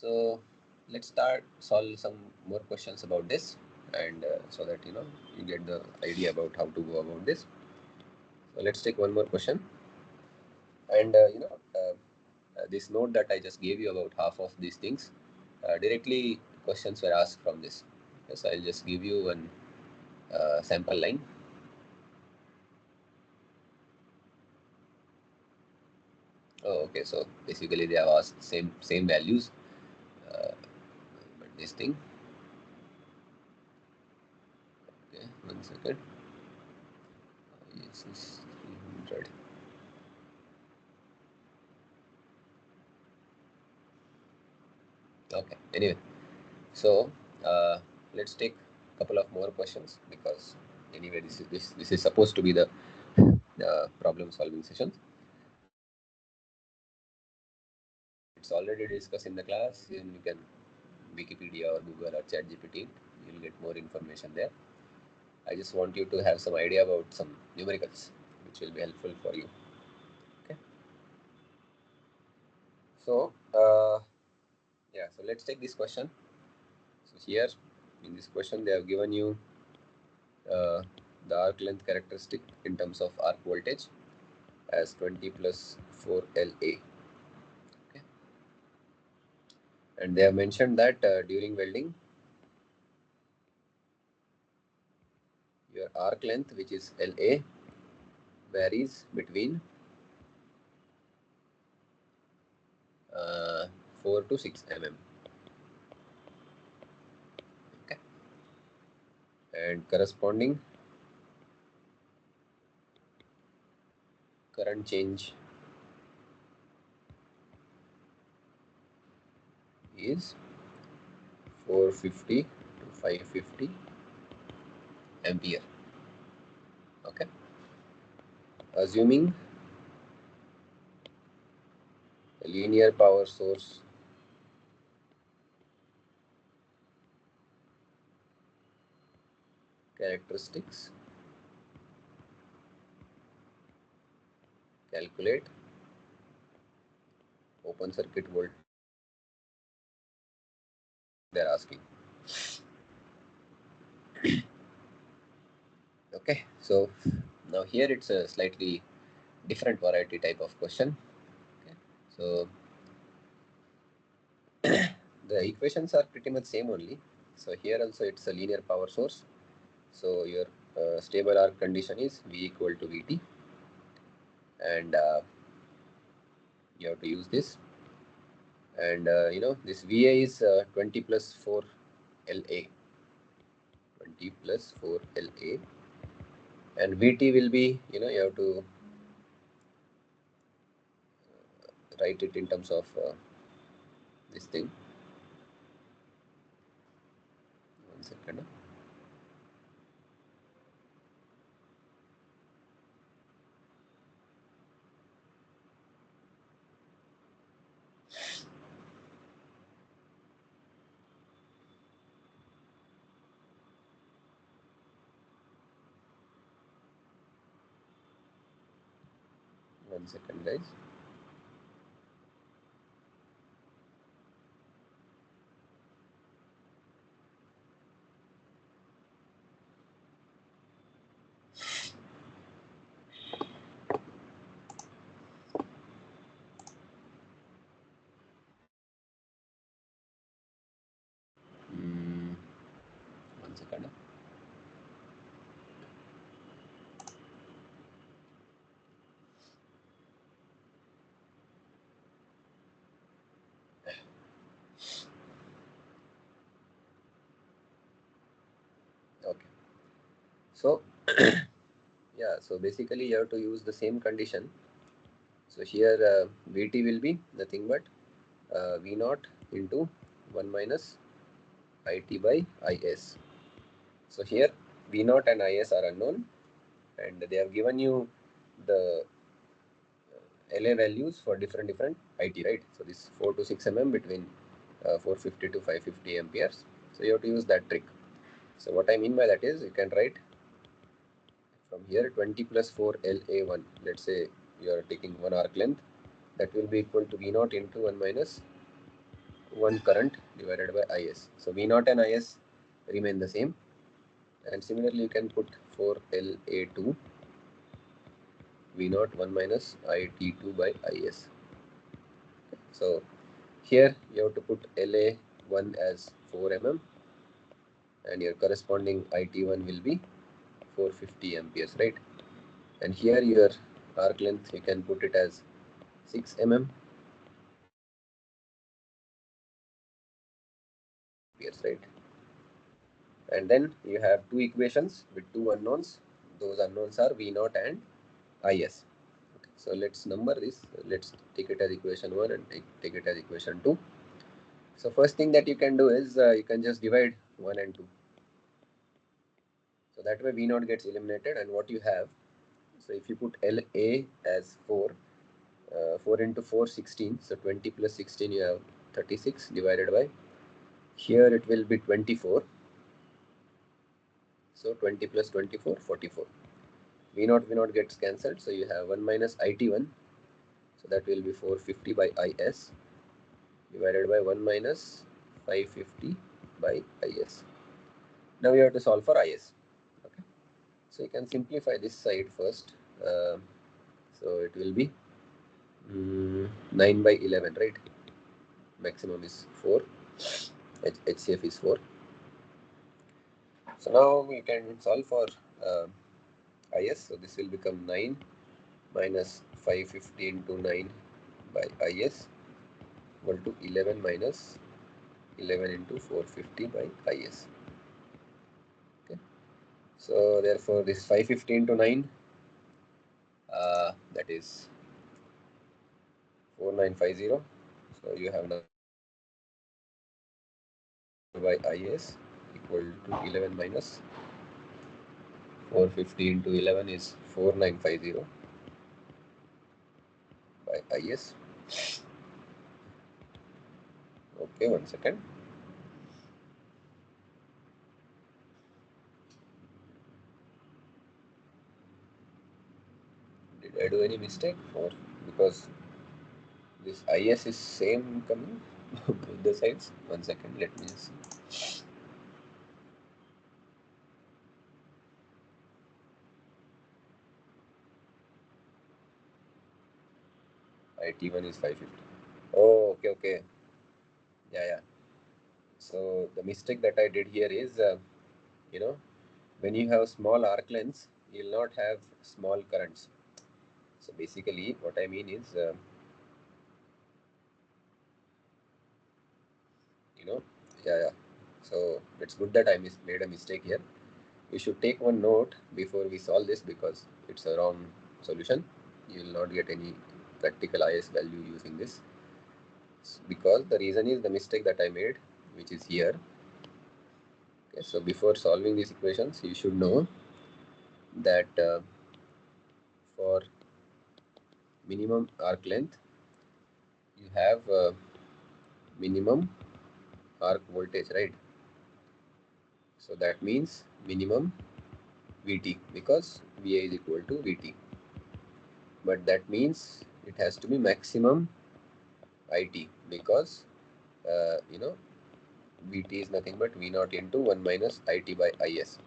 So let's start solve some more questions about this, and so that you get the idea about how to go about this. So let's take one more question, and this note that I just gave you about half of these things, directly questions were asked from this. Yes, I'll just give you one sample line. Oh, okay. So basically, they have asked same values, but this thing. Okay, 1 second. Yes, it's 300. Okay. Anyway, so let's take a couple of more questions, because anyway, this is supposed to be the problem solving session. It's already discussed in the class, and you can Wikipedia or Google or ChatGPT. You'll get more information there. I just want you to have some idea about some numericals, which will be helpful for you. Okay. So yeah, so let's take this question. So here in this question, they have given you the arc length characteristic in terms of arc voltage as 20 plus 4 LA. Okay. And they have mentioned that during welding, your arc length, which is LA, varies between 4 to 6 mm. Okay. And corresponding current change is 450 to 550 ampere. Okay. Assuming a linear power source characteristics, calculate open circuit voltage. They're asking. Okay, so now here it's a slightly different variety type of question. Okay. So the equations are pretty much same only. So here also it's a linear power source. So your stable arc condition is V equal to Vt, and you have to use this. And this Va is 20 plus 4 La, 20 plus 4 La, and Vt will be, you have to write it in terms of this thing. 1 second. One second, guys. Mm, 1 second. Okay. So yeah, so basically you have to use the same condition. So here Vt will be nothing but V naught into 1 minus It by Is. So here V naught and Is are unknown, and they have given you the LA values for different IT, right? So this 4 to 6 mm between 450 to 550 amperes. So you have to use that trick. So what I mean by that is, you can write from here 20 plus 4 LA1. Let's say you are taking one arc length, that will be equal to V naught into 1 minus 1 current divided by IS. So V0 and IS remain the same, and similarly you can put for LA2 V0 1 minus IT2 by IS. So here you have to put LA1 as 4 mm and your corresponding IT1 will be 450 amperes, right? And here your arc length you can put it as 6 mm amperes, right? And then you have two equations with two unknowns. Those unknowns are V0 and IS. Okay, so let's number this. Let's take it as equation 1 and take it as equation 2. So first thing that you can do is you can just divide 1 and 2. So that way V0 gets eliminated, and what you have, so if you put LA as 4, 4 into 4, 16. So 20 plus 16 you have 36 divided by, here it will be 24. So 20 plus 24, 44. V0 gets cancelled, so you have 1 minus IT1, so that will be 450 by IS divided by 1 minus 550 by IS. Now you have to solve for IS. Okay, so you can simplify this side first. So it will be 9 by 11, right? Maximum is 4, HCF is 4. So now we can solve for IS. So this will become 9 minus 550 into 9 by IS equal to 11 minus 11 into 450 by IS. Okay. So therefore this 550 into 9, that is 4950. So you have now by IS equal to 11 minus 450 into 11 is 4950 by IS. Okay, 1 second. Did I do any mistake? Or because this IS is same coming both the sides? 1 second, let me see. IT1 is 550. Oh, okay. Yeah. So the mistake that I did here is, you know, when you have small arc lengths, you will not have small currents. So basically, what I mean is, yeah. So it's good that I made a mistake here. We should take one note before we solve this, because it's a wrong solution. You will not get any practical IS value using this, because the reason is the mistake that I made, which is here. Okay, so before solving these equations, you should know that for minimum arc length, you have minimum arc voltage, right? So that means minimum Vt, because Va is equal to Vt. But that means it has to be maximum It, because Vt is nothing but V0 into 1 minus It by Is.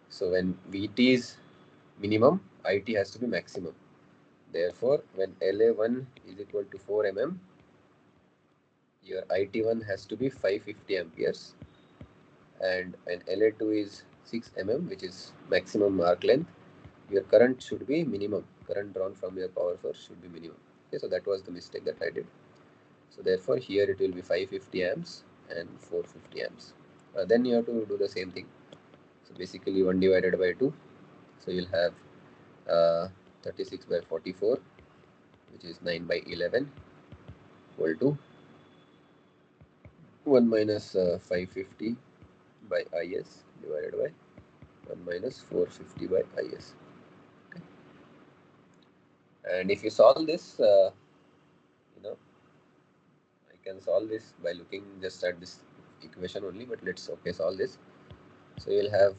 So when Vt is minimum, It has to be maximum. Therefore, when LA1 is equal to 4 mm, your IT1 has to be 550 amperes, and LA2 is 6 mm, which is maximum arc length. Your current should be minimum. Current drawn from your power source should be minimum. Okay, so that was the mistake that I did. So therefore, here it will be 550 amps and 450 amps. Then you have to do the same thing. So basically 1 divided by 2. So you'll have 36 by 44, which is 9 by 11, equal to 1 minus 550 by Is divided by 1 minus 450 by Is. Okay. And if you solve this, I can solve this by looking just at this equation only, but let's solve this. So you'll have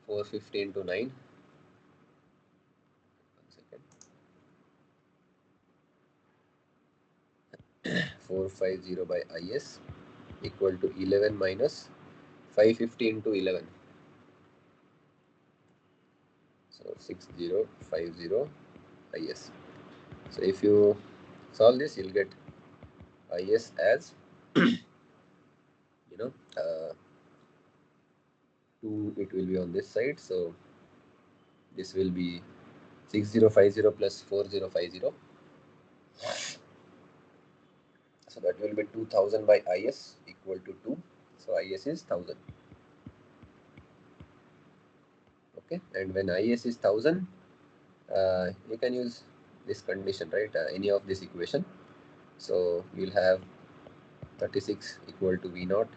450 into 9. 1 second. 450 by IS equal to 11 minus 550 into 11. So 6050 IS. So if you solve this, you'll get IS as you know 2. It will be on this side, so this will be 6050 plus 4050. So that will be 2000 by IS equal to 2. So IS is 1000. Okay, and when IS is 1000, you can use this condition, right? Any of this equation. So we'll have 36 equal to V naught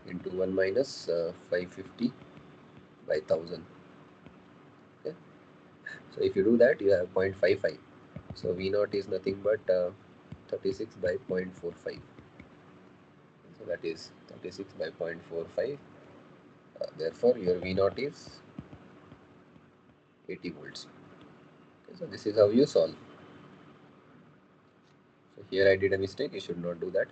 into 1 minus 550 by 1000. Okay, so if you do that, you have 0.55. So V naught is nothing but 36 by 0.45. So that is 36 by 0.45. Therefore, your V naught is 80 volts. Okay, so this is how you solve. So here I did a mistake. You should not do that.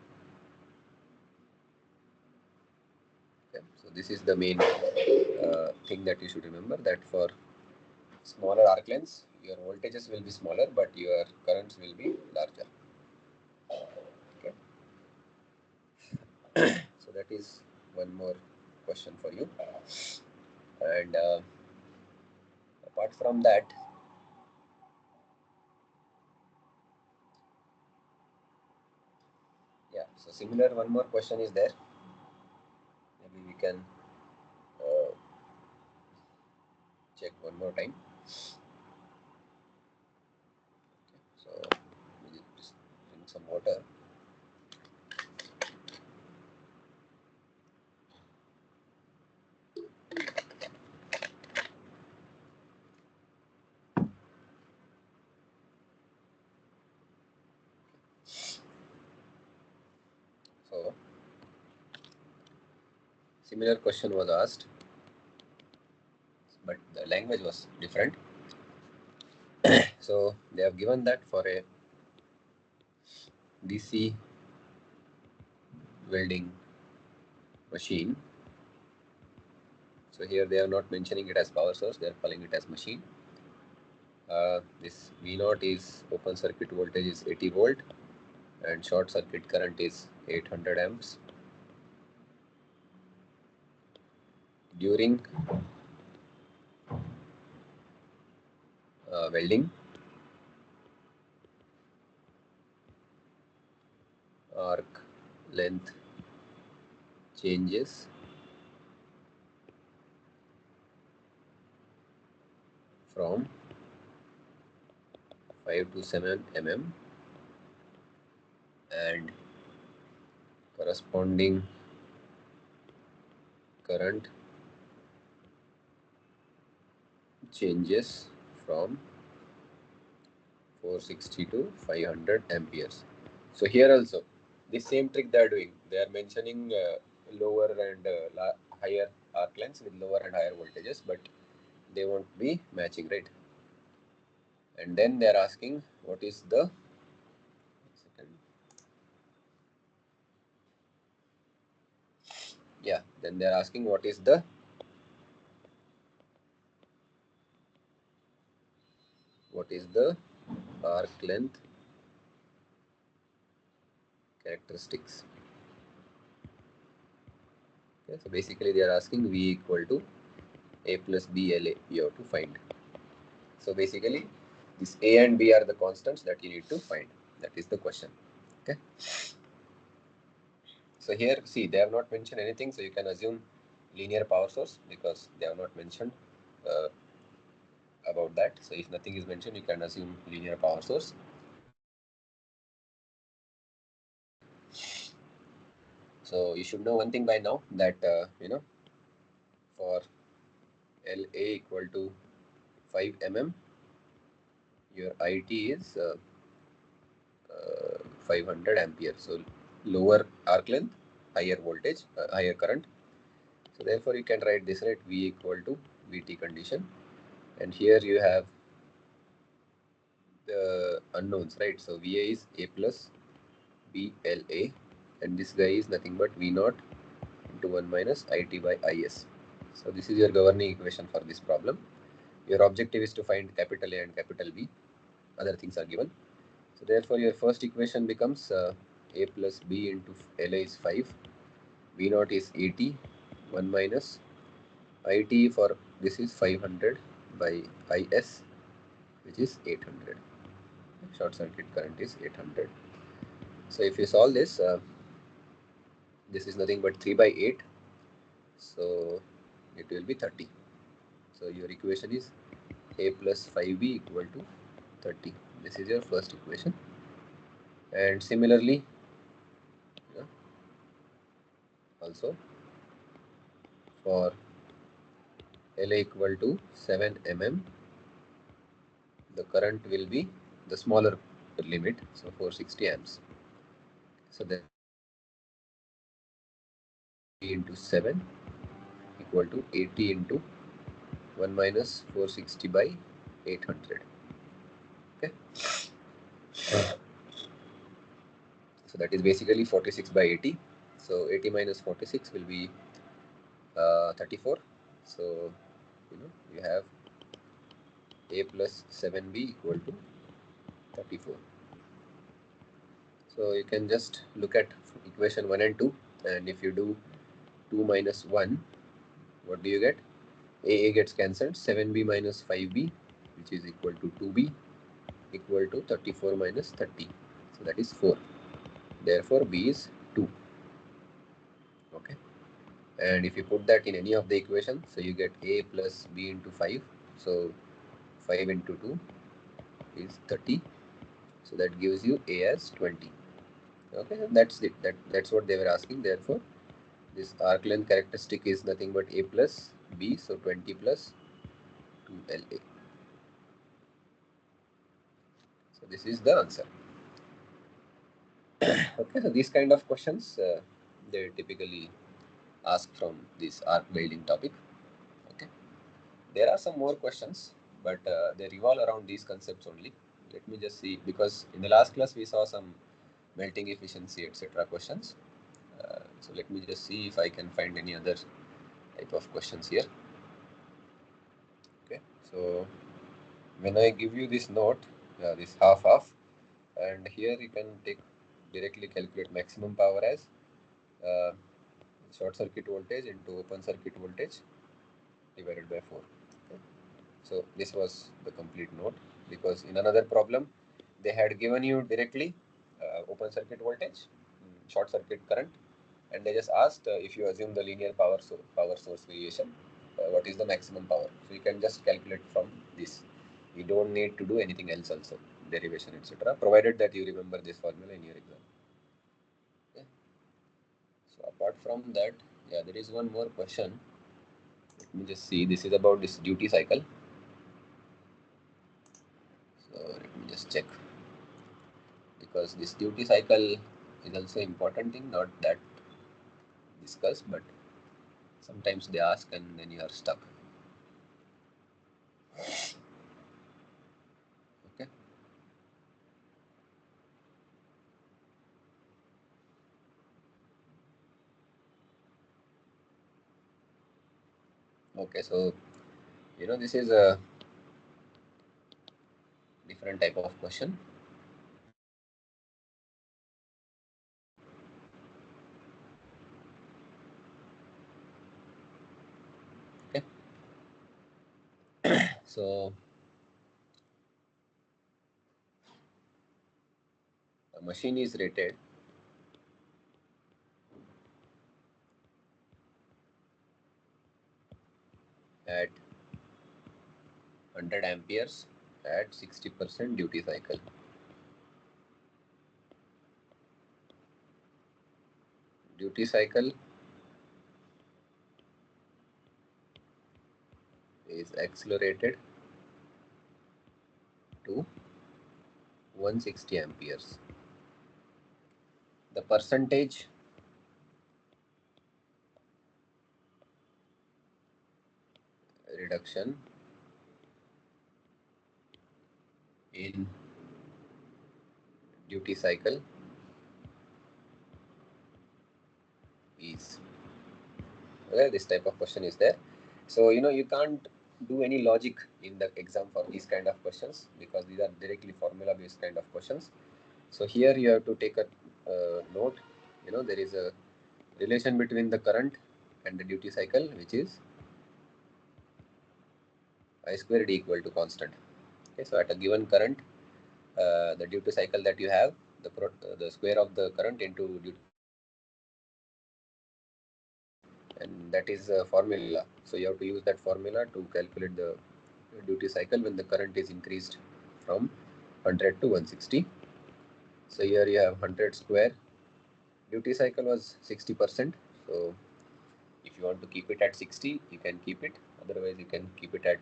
Okay, so this is the main thing that you should remember, that for smaller arc lengths, your voltages will be smaller, but your currents will be larger. Okay. So that is one more question for you. And apart from that, yeah, so similar one more question is there. Maybe we can check one more time. So we'll just drink some water. So similar question was asked, but the language was different. So they have given that for a DC welding machine. So here they are not mentioning it as power source, they are calling it as machine. This V0 is open circuit voltage is 80 volt and short circuit current is 800 amps. During welding, arc length changes from 5 to 7 mm and corresponding current changes from 460 to 500 amperes. So here also the same trick they are doing. They are mentioning lower and higher arc lengths with lower and higher voltages, but they won't be matching, right? And then they are asking what is the then they are asking what is the arc length characteristics. Okay, so basically they are asking V equal to A plus B LA you have to find. So basically this A and B are the constants that you need to find. That is the question. Okay. So here see they have not mentioned anything, so you can assume linear power source because they have not mentioned about that. So if nothing is mentioned, you can assume linear power source. So you should know one thing by now, that for LA equal to 5 mm, your IT is 500 amperes. So lower arc length, higher voltage, higher current. So therefore you can write this, right? V equal to VT condition, and here you have the unknowns, right? So VA is A plus BLA, and this guy is nothing but V naught into 1 minus IT by IS. So this is your governing equation for this problem. Your objective is to find capital A and capital B. Other things are given. So therefore your first equation becomes A plus B into LA is 5, V naught is 80, 1 minus IT for this is 500 by IS, which is 800. Short circuit current is 800. So if you solve this, this is nothing but 3 by 8, so it will be 30. So your equation is A plus 5B equal to 30. This is your first equation. And similarly, also for LA equal to 7 mm, the current will be the smaller limit, so 460 amps. So then into 7 equal to 80 into 1 minus 460 by 800. Okay, so that is basically 46 by 80. So 80 minus 46 will be 34. So you have A plus 7B equal to 34. So you can just look at equation 1 and 2, and if you do 2 minus 1, what do you get? A gets cancelled, 7B minus 5B, which is equal to 2B, equal to 34 minus 30. So that is 4. Therefore B is 2. Okay. And if you put that in any of the equations, so you get A plus B into 5. So 5 into 2 is 30. So that gives you A as 20. Okay, that's it. That's what they were asking. Therefore, this arc length characteristic is nothing but A plus B. So 20 plus 2LA. So this is the answer. Okay, so these kind of questions they typically ask from this arc welding topic. Okay, there are some more questions, but they revolve around these concepts only. Let me just see, because in the last class we saw some melting efficiency etc. questions. So let me just see if I can find any other type of questions here. Okay, so when I give you this note, this half, and here you can directly calculate maximum power as uh, short circuit voltage into open circuit voltage divided by 4. Okay. So this was the complete note, because in another problem they had given you directly open circuit voltage, short circuit current, and they just asked if you assume the linear power source variation, what is the maximum power. So you can just calculate from this. You don't need to do anything else also, derivation etc., provided that you remember this formula in your exam. Okay. So apart from that, yeah, there is one more question. Let me just see. This is about this duty cycle. So let me just check, because this duty cycle is also important thing, not that discussed, but sometimes they ask and then you are stuck. Okay. Okay, so this is a different type of question. Okay. So a machine is rated at 100 amperes at 60% duty cycle. Duty cycle is accelerated to 160 amperes. The percentage reduction in duty cycle Okay, this type of question is there. So you can't do any logic in the exam for these kind of questions because these are directly formula based kind of questions. So here you have to take a note. There is a relation between the current and the duty cycle, which is I square D equal to constant. Okay, so at a given current, the duty cycle that you have, the square of the current into duty, and that is a formula. So you have to use that formula to calculate the duty cycle when the current is increased from 100 to 160. So here you have 100 square. Duty cycle was 60%. So if you want to keep it at 60, you can keep it. Otherwise, you can keep it at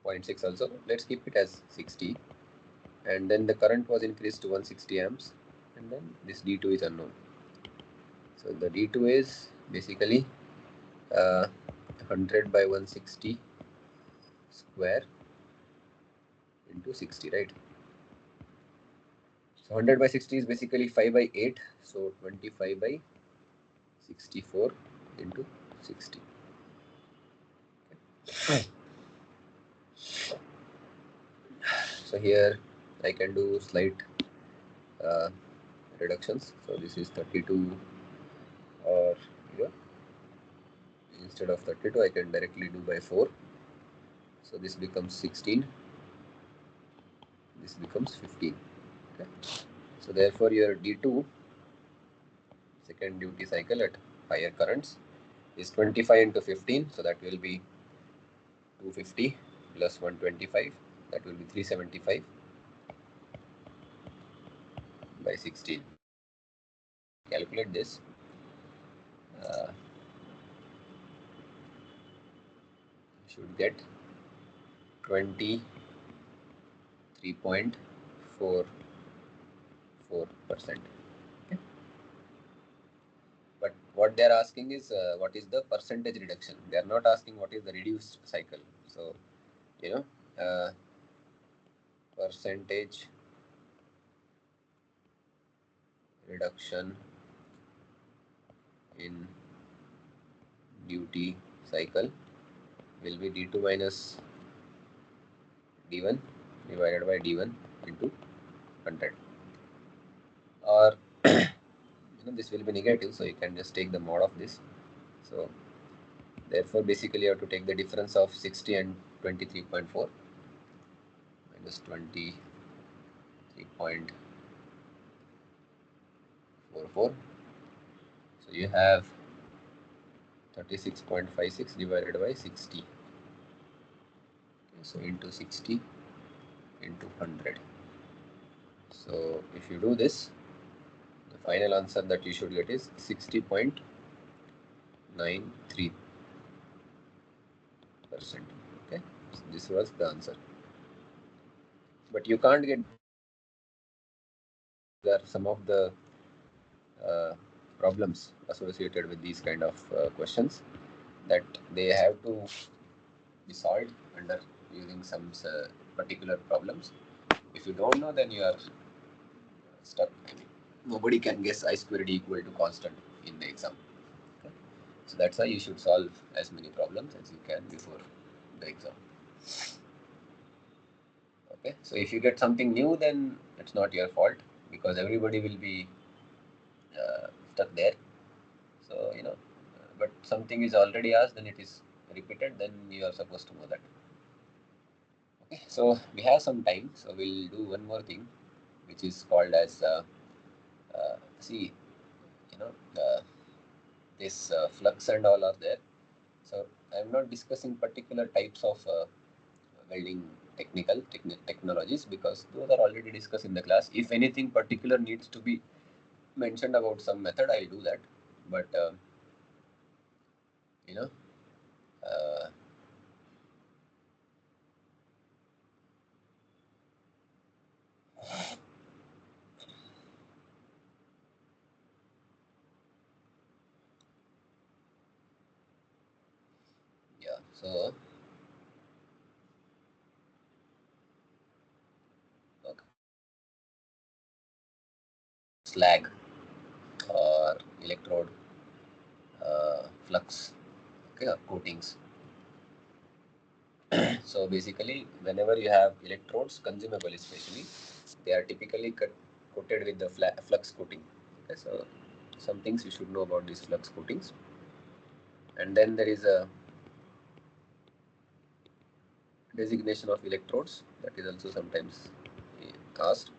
0.6 also. Let's keep it as 60. And then the current was increased to 160 amps. And then this D2 is unknown. So the D2 is basically 100 by 160 square into 60, right? So 100 by 60 is basically 5 by 8. So 25 by 64 into 60. Okay. So here I can do slight reductions. So this is 32, or instead of 32 I can directly do by 4. So this becomes 16, this becomes 15. Okay. So therefore your D2, second duty cycle at higher currents, is 25 into 15. So that will be 250 plus 125, that will be 375 by 16. Calculate this. Should get 23.44%. Okay. But what they are asking is what is the percentage reduction. They are not asking what is the reduced cycle. So percentage reduction in duty cycle will be D2 minus D1 divided by D1 into 100, or this will be negative, so you can just take the mod of this. So therefore basically you have to take the difference of 60 and 23.4 minus 23.44. So you have 36.56 divided by 60. Okay, so into 60 into 100. So if you do this, the final answer that you should get is 60.93%. Okay, so this was the answer. But you can't get there are some of the problems associated with these kind of questions that they have to be solved under using some particular problems. If you don't know, then you are stuck. I mean, nobody can guess I square D equal to constant in the exam. Okay? So that's why you should solve as many problems as you can before the exam. Okay, so if you get something new, then it's not your fault because everybody will be stuck there. So but something is already asked, then it is repeated, then you are supposed to know that. Okay, so we have some time, so we'll do one more thing, which is called as see, this flux and all are there. So I'm not discussing particular types of welding technologies because those are already discussed in the class. If anything particular needs to be mentioned about some method, I'll do that. But uh, yeah, so okay. Slag or electrode flux, okay, or coatings. So basically, whenever you have electrodes, consumable especially, they are typically coated with the flux coating. Okay, so some things you should know about these flux coatings. And then there is a designation of electrodes that is also sometimes asked.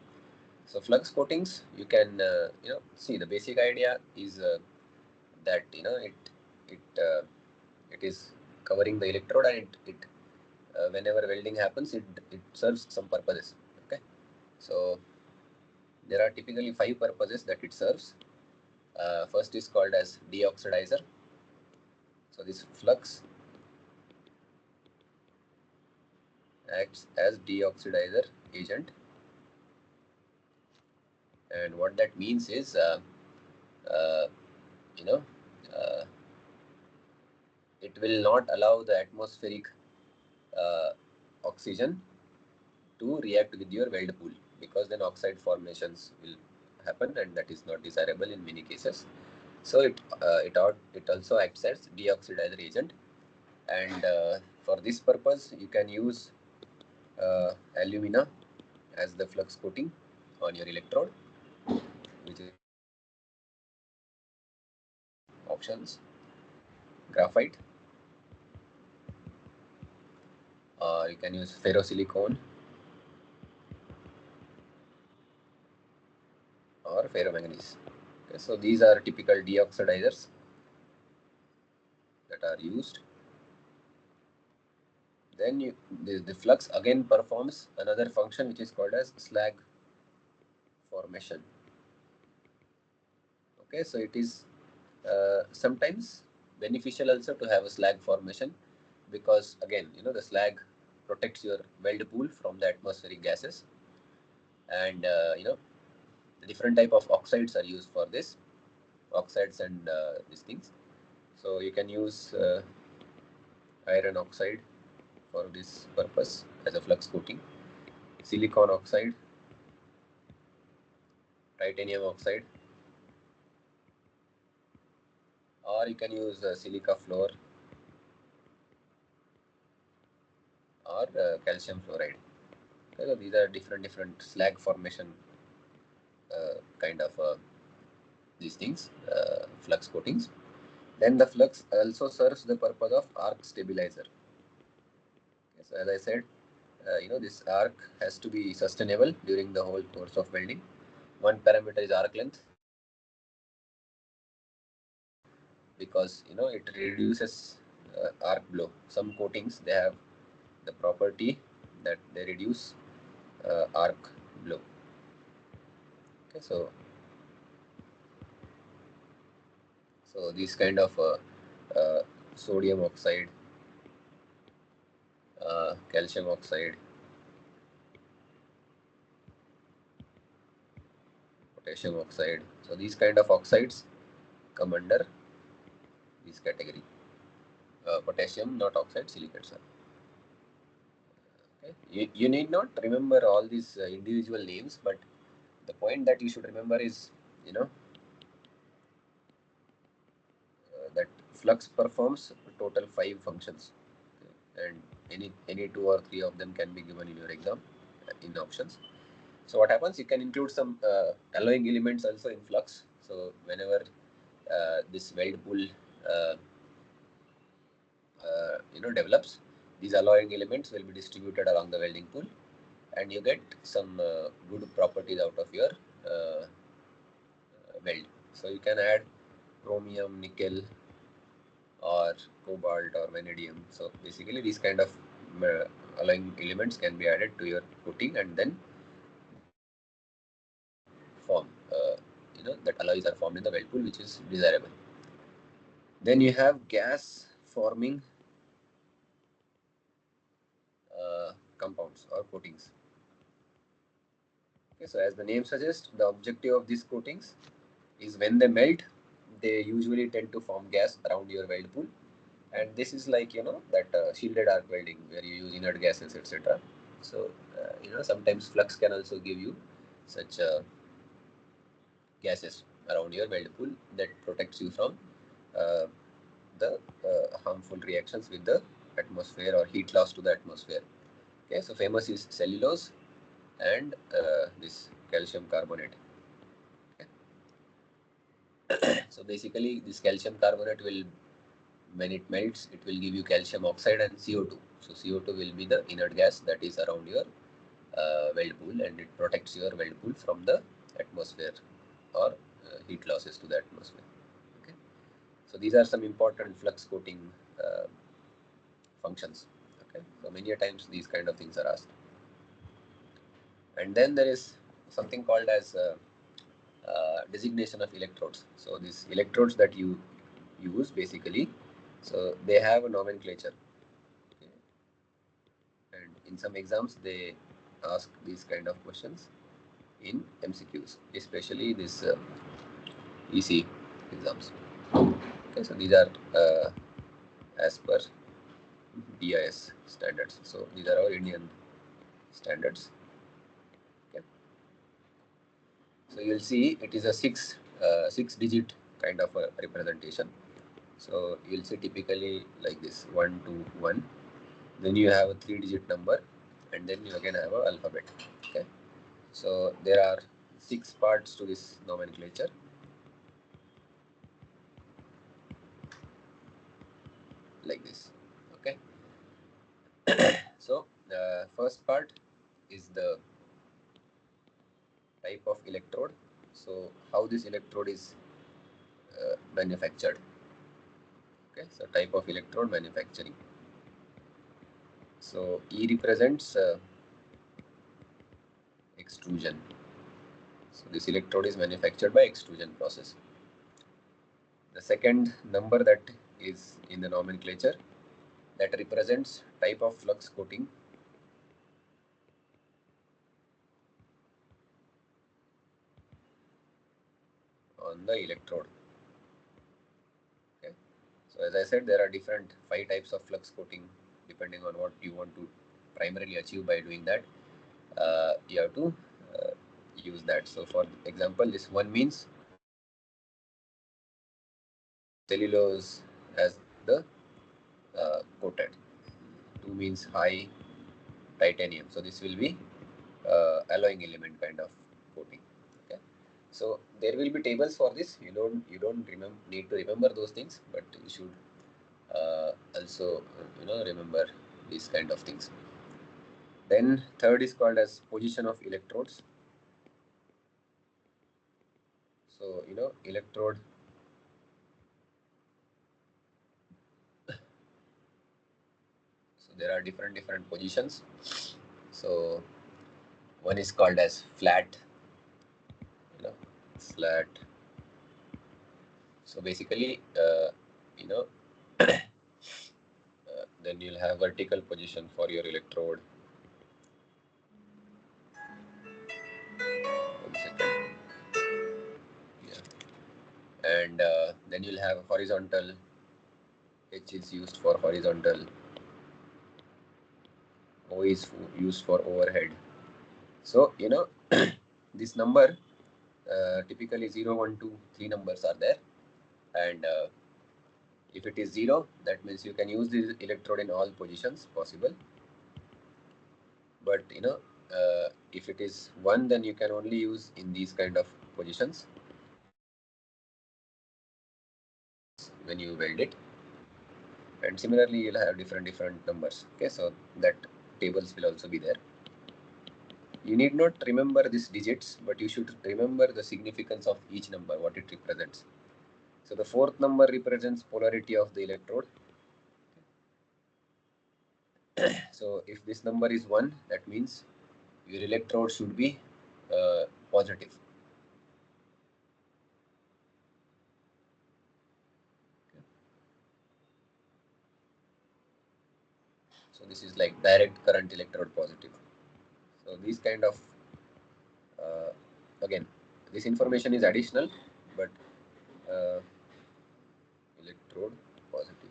So flux coatings, you can see the basic idea is that it is covering the electrode, and it whenever welding happens, it serves some purposes. Okay, so there are typically 5 purposes that it serves. First is called as deoxidizer. So this flux acts as deoxidizer agent, and what that means is uh, you know uh, it will not allow the atmospheric uh, oxygen to react with your weld pool, because then oxide formations will happen, and that is not desirable in many cases. So it also acts as deoxidizer agent, and for this purpose you can use alumina as the flux coating on your electrode, which is options: graphite, or you can use ferrosilicon or ferromanganese. Okay, so these are typical deoxidizers that are used. Then the flux again performs another function which is called as slag formation. Okay, so it is sometimes beneficial also to have a slag formation, because again the slag protects your weld pool from the atmospheric gases, and the different type of oxides are used for this, oxides and these things. So you can use iron oxide for this purpose as a flux coating, silicon oxide, titanium oxide, or you can use silica fluor or calcium fluoride. Okay, so these are different slag formation kind of these things, flux coatings. Then the flux also serves the purpose of arc stabilizer. Okay, so as I said, this arc has to be sustainable during the whole course of welding. One parameter is arc length, because it reduces arc blow. Some coatings, they have the property that they reduce arc blow. Okay, so these kind of sodium oxide, calcium oxide, potassium oxide. So these kind of oxides come under this category. Potassium, not oxide, silicates. Okay. You need not remember all these individual names, but the point that you should remember is, that flux performs total 5 functions. Okay. And any 2 or 3 of them can be given in your exam in options. So what happens? You can include some alloying elements also in flux. So whenever this weld pool uh, develops, these alloying elements will be distributed along the welding pool, and you get some good properties out of your weld. So you can add chromium, nickel, or cobalt or vanadium. So basically, these kind of alloying elements can be added to your coating, and then form that alloys are formed in the weld pool, which is desirable. Then you have gas forming compounds or coatings. Okay, so as the name suggests, the objective of these coatings is when they melt, they usually tend to form gas around your weld pool, and this is like that shielded arc welding where you use inert gases, etc. So sometimes flux can also give you such gases around your weld pool that protects you from uh, the harmful reactions with the atmosphere or heat loss to the atmosphere. Okay, so famous is cellulose and this calcium carbonate. Okay. So basically, this calcium carbonate will, when it melts, it will give you calcium oxide and CO2. So CO2 will be the inert gas that is around your weld pool, and it protects your weld pool from the atmosphere or heat losses to the atmosphere. Okay. So these are some important flux coating uh, functions. Okay. So many a times these kind of things are asked. And then there is something called as designation of electrodes. So these electrodes that you use basically, so they have a nomenclature. Okay. And in some exams they ask these kind of questions in MCQs, especially this EC exams. Okay, so these are as per BIS standards. So these are our Indian standards. Okay. So you'll see it is a six digit kind of a representation. So you'll see typically like this 1 2 1. Then you have a 3-digit number, and then you again have an alphabet. Okay. So there are 6 parts to this nomenclature. Like this. Okay. So the first part is the type of electrode. So how this electrode is manufactured. Okay, so type of electrode manufacturing. So E represents extrusion. So this electrode is manufactured by extrusion process. The second number that is in the nomenclature, that represents type of flux coating. On the electrode. Okay. So as I said, there are different 5 types of flux coating depending on what you want to primarily achieve by doing that. You have to use that. So for example, this one means cellulose as the coated. 2 means high titanium. So this will be alloying element kind of coating. Okay. So there will be tables for this. You don't need to remember those things, but you should also remember these kind of things. Then third is called as position of electrodes. So electrode. So there are different positions. So one is called as flat. Flat. So basically, then you'll have vertical position for your electrode. 1 second. Yeah. And then you'll have horizontal. H is used for horizontal. O is used for overhead. So this number typically 0, 1, 2, 3 numbers are there, and if it is 0, that means you can use this electrode in all positions possible. But if it is 1, then you can only use in these kind of positions when you weld it. And similarly, you'll have different numbers. Okay, so that tables will also be there. You need not remember these digits, but you should remember the significance of each number, what it represents. So the 4th number represents polarity of the electrode. So if this number is 1, that means your electrode should be positive. So this is like direct current electrode positive. So these kind of again, this information is additional, but electrode positive.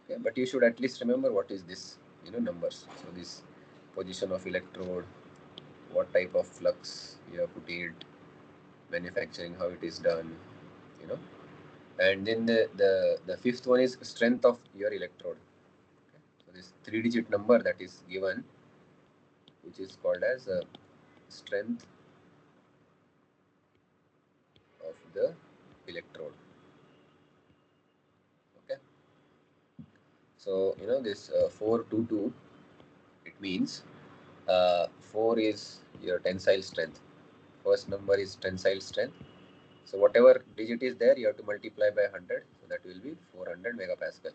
Okay, but you should at least remember what is this numbers. So this position of electrode, what type of flux you have put it, manufacturing, how it is done, you know And then the fifth one is strength of your electrode. Okay. So this 3-digit number that is given, which is called as strength of the electrode. Okay. So this 422, it means 4 is your tensile strength. First number is tensile strength. So whatever digit is there, you have to multiply by 100. So that will be 400 megapascal.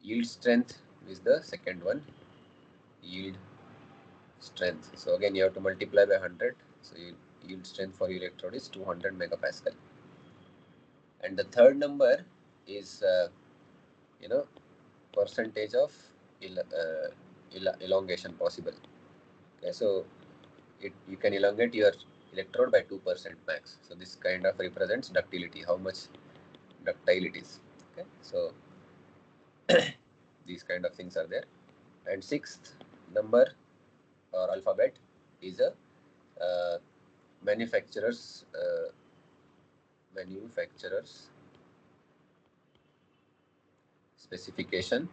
Yield strength is the second one. Yield strength. So again, you have to multiply by 100. So yield strength for your electrode is 200 megapascal. And the third number is percentage of elongation possible. Okay, so you can elongate your electrode by 2% max. So this kind of represents ductility, how much ductile it is. Okay, so these kind of things are there. And sixth number or alphabet is a manufacturer's specification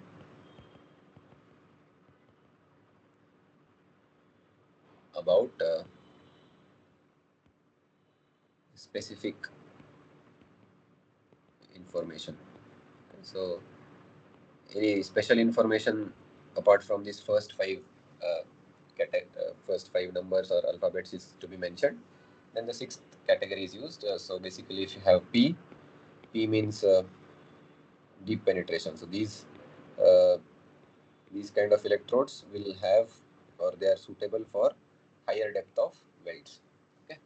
about specific information. Okay, so any special information apart from these first five numbers or alphabets is to be mentioned. Then the sixth category is used. So basically, if you have P means deep penetration. So these kind of electrodes will have, or they are suitable for higher depth of welds. Okay.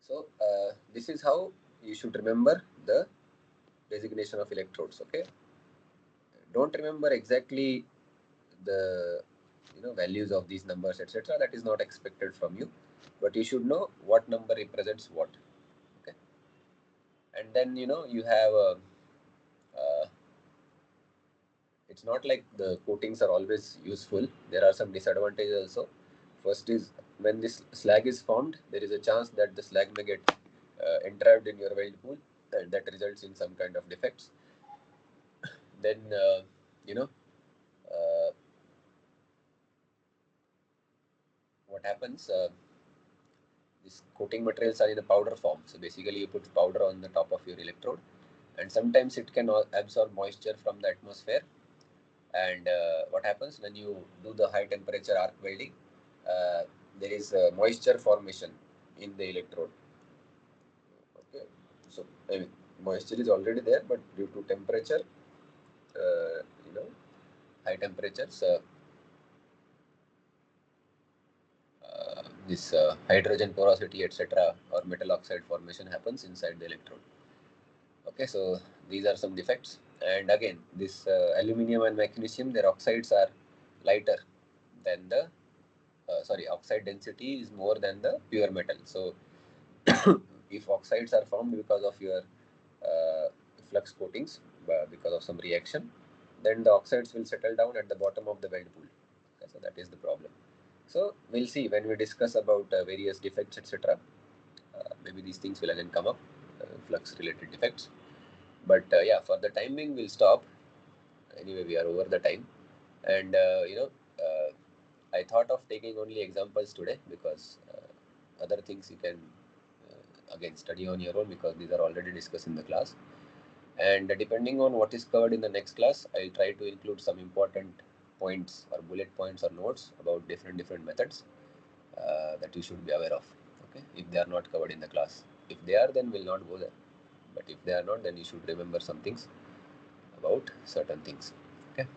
So this is how you should remember the designation of electrodes. Okay. Don't remember exactly the values of these numbers, etc. That is not expected from you, but you should know what number represents what. Okay. And then you have it's not like the coatings are always useful. There are some disadvantages also. First is, when this slag is formed, there is a chance that the slag may get entrapped in your weld pool, and that results in some kind of defects. Then what happens, these coating materials are in a powder form. So basically you put powder on the top of your electrode, and sometimes it can absorb moisture from the atmosphere. And what happens when you do the high temperature arc welding, there is moisture formation in the electrode. Okay, so I mean, moisture is already there, but due to temperature, high temperatures, this hydrogen porosity, etc., or metal oxide formation happens inside the electrode. Okay, so these are some defects. And again, this aluminum and magnesium, their oxides are lighter than the oxide density is more than the pure metal. So if oxides are formed because of your flux coatings, because of some reaction, then the oxides will settle down at the bottom of the weld pool. Okay, so that is the problem. So we'll see when we discuss about various defects, etc. Maybe these things will again come up, flux related defects. But yeah, for the time being, we'll stop. Anyway, we are over the time. And I thought of taking only examples today, because other things you can again study on your own, because these are already discussed in the class. And depending on what is covered in the next class, I'll try to include some important points or bullet points or notes about different methods that you should be aware of. Okay, if they are not covered in the class. If they are, then we'll not go there. But if they are not, then you should remember some things about certain things. Okay.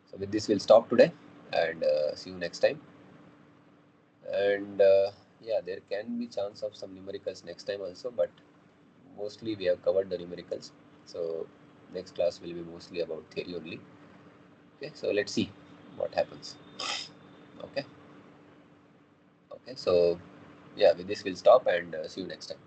So with this, we'll stop today, and see you next time. And yeah, there can be chance of some numericals next time also, but mostly we have covered the numericals. So next class will be mostly about theory only. Okay, so let's see what happens. Okay. So yeah, with this we'll stop, and see you next time.